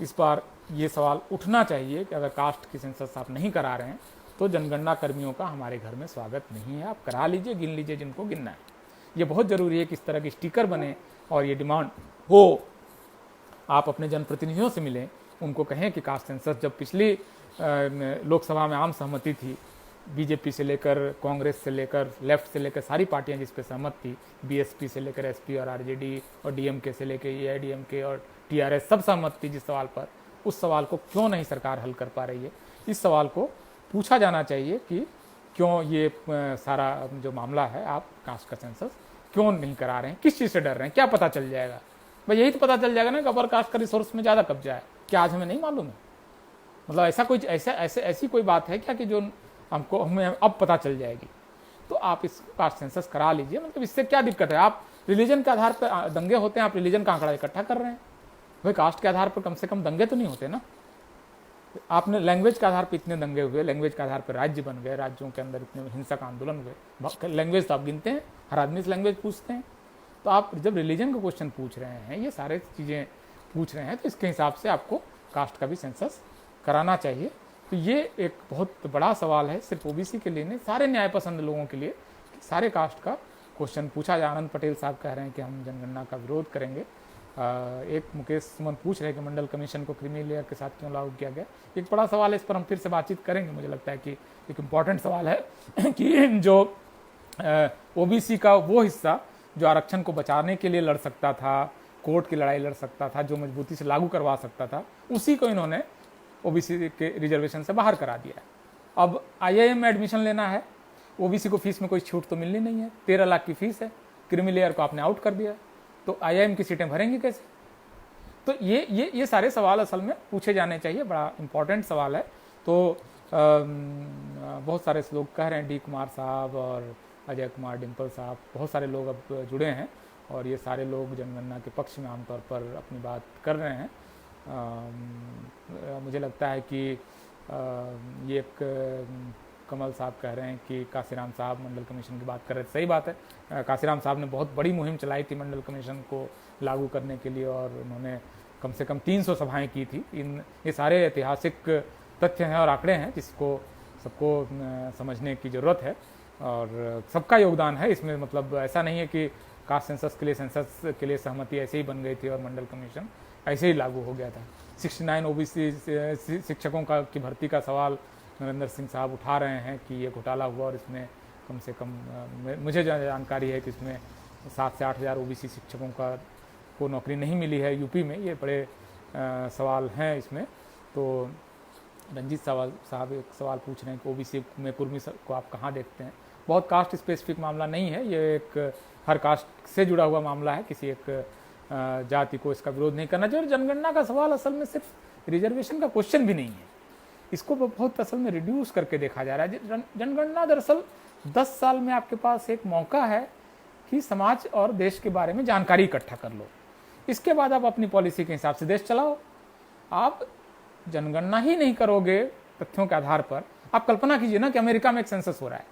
इस बार ये सवाल उठना चाहिए कि अगर कास्ट की सेंसस आप नहीं करा रहे हैं तो जनगणना कर्मियों का हमारे घर में स्वागत नहीं है, आप करा लीजिए, गिन लीजिए जिनको गिनना है। ये बहुत जरूरी है कि इस तरह की स्टिकर बने और ये डिमांड हो। आप अपने जनप्रतिनिधियों से मिलें, उनको कहें कि कास्ट सेंसस जब पिछली लोकसभा में आम सहमति थी, बीजेपी से लेकर कांग्रेस से लेकर लेफ्ट से लेकर सारी पार्टियां जिस पे सहमत थी, बीएसपी से लेकर एसपी और आरजेडी और डीएमके से लेकर एआईडीएमके और टीआरएस सब सहमत थी जिस सवाल पर, उस सवाल को क्यों नहीं सरकार हल कर पा रही है। इस सवाल को पूछा जाना चाहिए कि क्यों ये सारा जो मामला है आप कास्ट का सेंसस क्यों नहीं करा रहे हैं, किस चीज़ से डर रहे हैं, क्या पता चल जाएगा? भाई यही तो पता चल जाएगा ना कि अपर कास्ट का रिसोर्स में ज़्यादा कब्जा है, क्या आज हमें नहीं मालूम है? मतलब ऐसा कोई ऐसी कोई बात है क्या कि जो हमें अब पता चल जाएगी? तो आप इस कास्ट सेंसस करा लीजिए। मतलब इससे क्या दिक्कत है? आप रिलीजन के आधार पर दंगे होते हैं, आप रिलीजन का आंकड़ा इकट्ठा कर रहे हैं। भाई कास्ट के आधार पर कम से कम दंगे तो नहीं होते ना। आपने लैंग्वेज के आधार पर इतने दंगे हुए, लैंग्वेज के आधार पर राज्य बन गए, राज्यों के अंदर इतने हिंसक आंदोलन हुए। लैंग्वेज तो आप गिनते हैं, हर आदमी से लैंग्वेज पूछते हैं। तो आप जब रिलीजन का क्वेश्चन पूछ रहे हैं, ये सारे चीज़ें पूछ रहे हैं, तो इसके हिसाब से आपको कास्ट का भी सेंसस कराना चाहिए। तो ये एक बहुत बड़ा सवाल है, सिर्फ ओबीसी के लिए नहीं, सारे न्याय पसंद लोगों के लिए, सारे कास्ट का क्वेश्चन पूछा जाए। आनंद पटेल साहब कह रहे हैं कि हम जनगणना का विरोध करेंगे। एक मुकेश सुमन पूछ रहे हैं कि मंडल कमीशन को क्रीमी लेयर के साथ क्यों लागू किया गया। एक बड़ा सवाल है, इस पर हम फिर से बातचीत करेंगे। मुझे लगता है कि एक इम्पॉर्टेंट सवाल है कि जो ओबीसी का वो हिस्सा जो आरक्षण को बचाने के लिए लड़ सकता था, कोर्ट की लड़ाई लड़ सकता था, जो मजबूती से लागू करवा सकता था, उसी को इन्होंने ओबीसी के रिजर्वेशन से बाहर करा दिया है। अब आईआईएम में एडमिशन लेना है, ओबीसी को फीस में कोई छूट तो मिलनी नहीं है, 13 लाख की फीस है, क्रीमी लेयर को आपने आउट कर दिया, तो आईआईएम की सीटें भरेंगी कैसे? तो ये सारे सवाल असल में पूछे जाने चाहिए, बड़ा इंपॉर्टेंट सवाल है। तो बहुत सारे लोग कह रहे हैं, डी कुमार साहब और अजय कुमार, डिम्पल साहब, बहुत सारे लोग अब जुड़े हैं और ये सारे लोग जनगणना के पक्ष में आमतौर पर अपनी बात कर रहे हैं। मुझे लगता है कि ये एक कमल साहब कह रहे हैं कि काशीराम साहब मंडल कमीशन की बात कर रहे थे, सही बात है। काशीराम साहब ने बहुत बड़ी मुहिम चलाई थी मंडल कमीशन को लागू करने के लिए, और उन्होंने कम से कम 300 सभाएं की थी। ये सारे ऐतिहासिक तथ्य हैं और आंकड़े हैं जिसको सबको समझने की ज़रूरत है, और सबका योगदान है इसमें। मतलब ऐसा नहीं है कि कास्ट सेंसस के लिए सहमति ऐसे ही बन गई थी और मंडल कमीशन ऐसे ही लागू हो गया था। 69 ओबीसी शिक्षकों का की भर्ती का सवाल नरेंद्र सिंह साहब उठा रहे हैं कि ये घोटाला हुआ, और इसमें कम से कम मुझे जानकारी है कि इसमें 7 से 8 हज़ार ओबीसी शिक्षकों को नौकरी नहीं मिली है यूपी में। ये बड़े सवाल हैं इसमें। तो रंजीत साहब एक सवाल पूछ रहे हैं कि ओबीसी में कुर्मी को आप कहाँ देखते हैं। बहुत कास्ट स्पेसिफिक मामला नहीं है, ये एक हर कास्ट से जुड़ा हुआ मामला है। किसी एक जाति को इसका विरोध नहीं करना चाहिए। और जनगणना का सवाल असल में सिर्फ रिजर्वेशन का क्वेश्चन भी नहीं है, इसको बहुत असल में रिड्यूस करके देखा जा रहा है। जनगणना दरअसल 10 साल में आपके पास एक मौका है कि समाज और देश के बारे में जानकारी इकट्ठा कर लो, इसके बाद आप अपनी पॉलिसी के हिसाब से देश चलाओ। आप जनगणना ही नहीं करोगे तथ्यों के आधार पर। आप कल्पना कीजिए ना कि अमेरिका में एक सेंसस हो रहा है,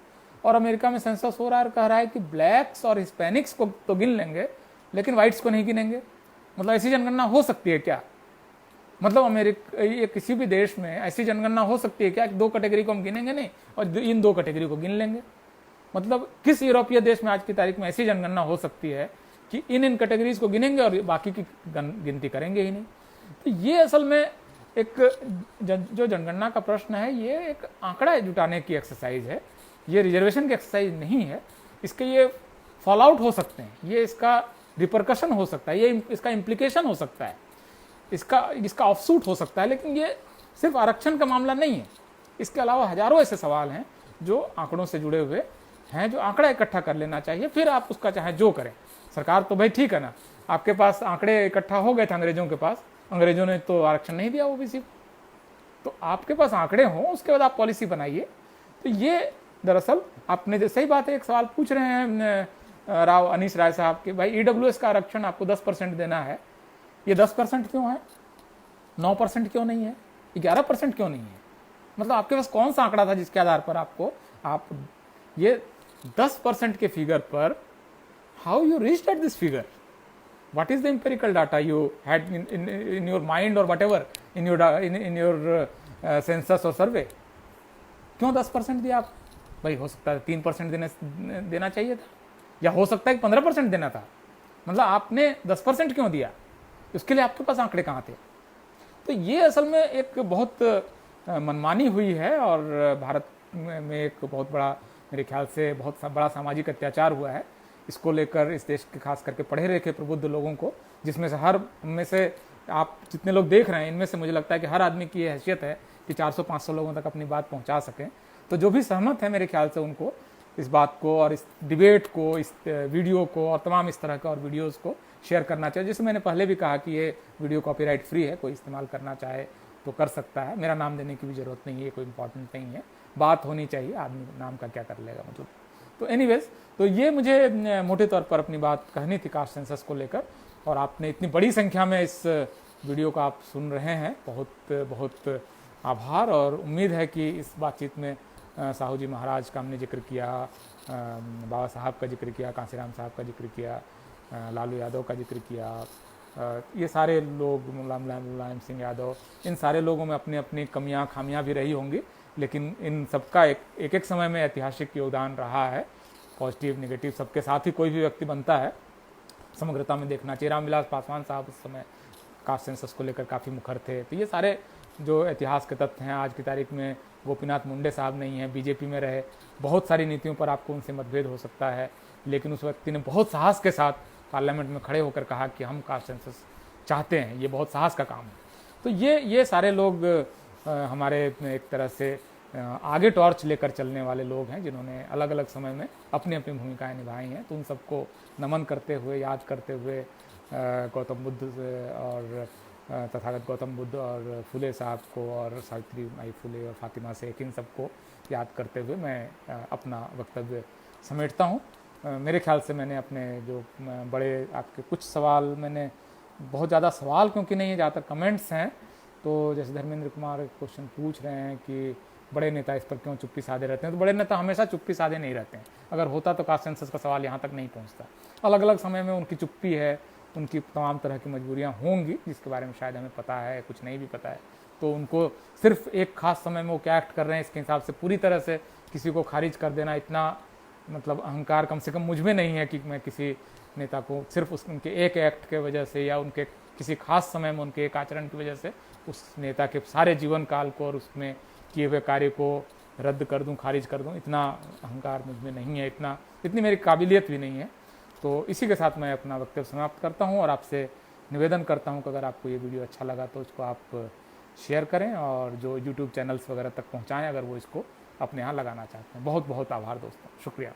और अमेरिका में सेंसस हो रहा है और कह रहा है कि ब्लैक्स और हिस्पैनिक्स को तो गिन लेंगे लेकिन वाइट्स को नहीं गिनेंगे। मतलब ऐसी जनगणना हो सकती है क्या? मतलब अमेरिका किसी भी देश में ऐसी जनगणना हो सकती है क्या कि 2 कैटेगरी को हम गिनेंगे नहीं और इन 2 कैटेगरी को गिन लेंगे? मतलब किस यूरोपीय देश में आज की तारीख में ऐसी जनगणना हो सकती है कि इन कैटेगरीज को गिनेंगे और बाकी की गिनती करेंगे ही नहीं? तो ये असल में एक जो जनगणना का प्रश्न है, ये एक आंकड़ा जुटाने की एक्सरसाइज है, ये रिजर्वेशन की एक्सरसाइज नहीं है। इसके ये फॉल आउट हो सकते हैं, ये इसका रिपरकशन हो सकता है, ये इसका इम्प्लीकेशन हो सकता है, इसका ऑफसूट हो सकता है, लेकिन ये सिर्फ आरक्षण का मामला नहीं है। इसके अलावा हजारों ऐसे सवाल हैं जो आंकड़ों से जुड़े हुए हैं, जो आंकड़ा इकट्ठा कर लेना चाहिए, फिर आप उसका चाहे जो करें। सरकार तो भाई ठीक है ना, आपके पास आंकड़े इकट्ठा हो गए थे अंग्रेजों के पास, अंग्रेजों ने तो आरक्षण नहीं दिया ओबीसी को, तो आपके पास आंकड़े हों उसके बाद आप पॉलिसी बनाइए। तो ये दरअसल आपने सही बात है, एक सवाल पूछ रहे हैं अनीश राय साहब के, भाई ईडब्ल्यूएस का आरक्षण आपको 10% देना है, ये 10% क्यों है, 9% क्यों नहीं है, 11% क्यों नहीं है? मतलब आपके पास कौन सा आंकड़ा था जिसके आधार पर आप ये 10% के फिगर पर how you reached at this figure? What is the empirical data you had in your mind or whatever in your census or survey? क्यों 10% दिया आप? भाई हो सकता है 3% देना चाहिए था, या हो सकता है 15% देना था। मतलब आपने 10% क्यों दिया? उसके लिए आपके पास आंकड़े कहाँ थे? तो ये असल में एक बहुत मनमानी हुई है, और भारत में एक बहुत बड़ा, मेरे ख्याल से बहुत बड़ा सामाजिक अत्याचार हुआ है। इसको लेकर इस देश के खास करके पढ़े लिखे प्रबुद्ध लोगों को, जिसमें से हर में से आप जितने लोग देख रहे हैं, इनमें से मुझे लगता है कि हर आदमी की ये हैसियत है कि 400-500 लोगों तक अपनी बात पहुंचा सकें। तो जो भी सहमत है मेरे ख्याल से उनको इस बात को और इस डिबेट को, इस वीडियो को और तमाम इस तरह का और वीडियोज़ को शेयर करना चाहिए। जैसे मैंने पहले भी कहा कि ये वीडियो कॉपीराइट फ्री है, कोई इस्तेमाल करना चाहे तो कर सकता है, मेरा नाम देने की भी ज़रूरत नहीं है, कोई इंपॉर्टेंट नहीं है, बात होनी चाहिए, आदमी नाम का क्या कर लेगा मतलब। तो एनीवेज, तो ये मुझे मोटे तौर पर अपनी बात कहनी थी कास्ट सेंसस को लेकर, और आपने इतनी बड़ी संख्या में इस वीडियो को आप सुन रहे हैं, बहुत बहुत आभार। और उम्मीद है कि इस बातचीत में साहू जी महाराज का हमने जिक्र किया, बाबा साहब का जिक्र किया, कांसीराम साहब का जिक्र किया, लालू यादव का जिक्र किया, ये सारे लोग, मुलायम सिंह यादव, इन सारे लोगों में अपनी अपनी कमियां खामियां भी रही होंगी, लेकिन इन सबका एक समय में ऐतिहासिक योगदान रहा है। पॉजिटिव नेगेटिव सबके साथ ही कोई भी व्यक्ति बनता है, समग्रता में देखना चाहिए। रामविलास पासवान साहब उस समय कास्ट सेंसस को लेकर काफ़ी मुखर थे। तो ये सारे जो इतिहास के तथ्य हैं, आज की तारीख में गोपीनाथ मुंडे साहब नहीं हैं, बीजेपी में रहे, बहुत सारी नीतियों पर आपको उनसे मतभेद हो सकता है, लेकिन उस व्यक्ति ने बहुत साहस के साथ पार्लियामेंट में खड़े होकर कहा कि हम कास्ट सेंसस चाहते हैं, ये बहुत साहस का काम है। तो ये सारे लोग हमारे एक तरह से आगे टॉर्च लेकर चलने वाले लोग हैं, जिन्होंने अलग अलग समय में अपनी अपनी भूमिकाएं निभाई हैं। तो उन सबको नमन करते हुए, याद करते हुए, गौतम बुद्ध और तथागत गौतम बुद्ध और फुले साहब को और सावित्री माई फुले और फातिमा शेख, इन सबको याद करते हुए मैं अपना वक्तव्य समेटता हूँ। मेरे ख्याल से मैंने अपने जो बड़े आपके कुछ सवाल मैंने बहुत ज़्यादा सवाल क्योंकि नहीं है, ज़्यादातर कमेंट्स हैं। तो जैसे धर्मेंद्र कुमार एक क्वेश्चन पूछ रहे हैं कि बड़े नेता इस पर क्यों चुप्पी साधे रहते हैं। तो बड़े नेता हमेशा चुप्पी साधे नहीं रहते हैं। अगर होता तो कास्ट सेंसस का सवाल यहाँ तक नहीं पहुँचता। अलग अलग समय में उनकी चुप्पी है, उनकी तमाम तरह की मजबूरियाँ होंगी जिसके बारे में शायद हमें पता है, कुछ नहीं भी पता है। तो उनको सिर्फ एक खास समय में वो क्या एक्ट कर रहे हैं इसके हिसाब से पूरी तरह से किसी को खारिज कर देना, इतना मतलब अहंकार कम से कम मुझ में नहीं है कि मैं किसी नेता को सिर्फ उनके एक एक्ट के वजह से या उनके किसी खास समय में उनके एक आचरण की वजह से उस नेता के सारे जीवन काल को और उसमें किए हुए कार्य को रद्द कर दूं, खारिज कर दूं। इतना अहंकार मुझ में नहीं है, इतनी मेरी काबिलियत भी नहीं है। तो इसी के साथ मैं अपना वक्तव्य समाप्त करता हूं और आपसे निवेदन करता हूं कि अगर आपको ये वीडियो अच्छा लगा तो इसको आप शेयर करें और जो यूट्यूब चैनल्स वगैरह तक पहुंचाएं अगर वो इसको अपने यहाँ लगाना चाहते हैं। बहुत बहुत आभार दोस्तों, शुक्रिया।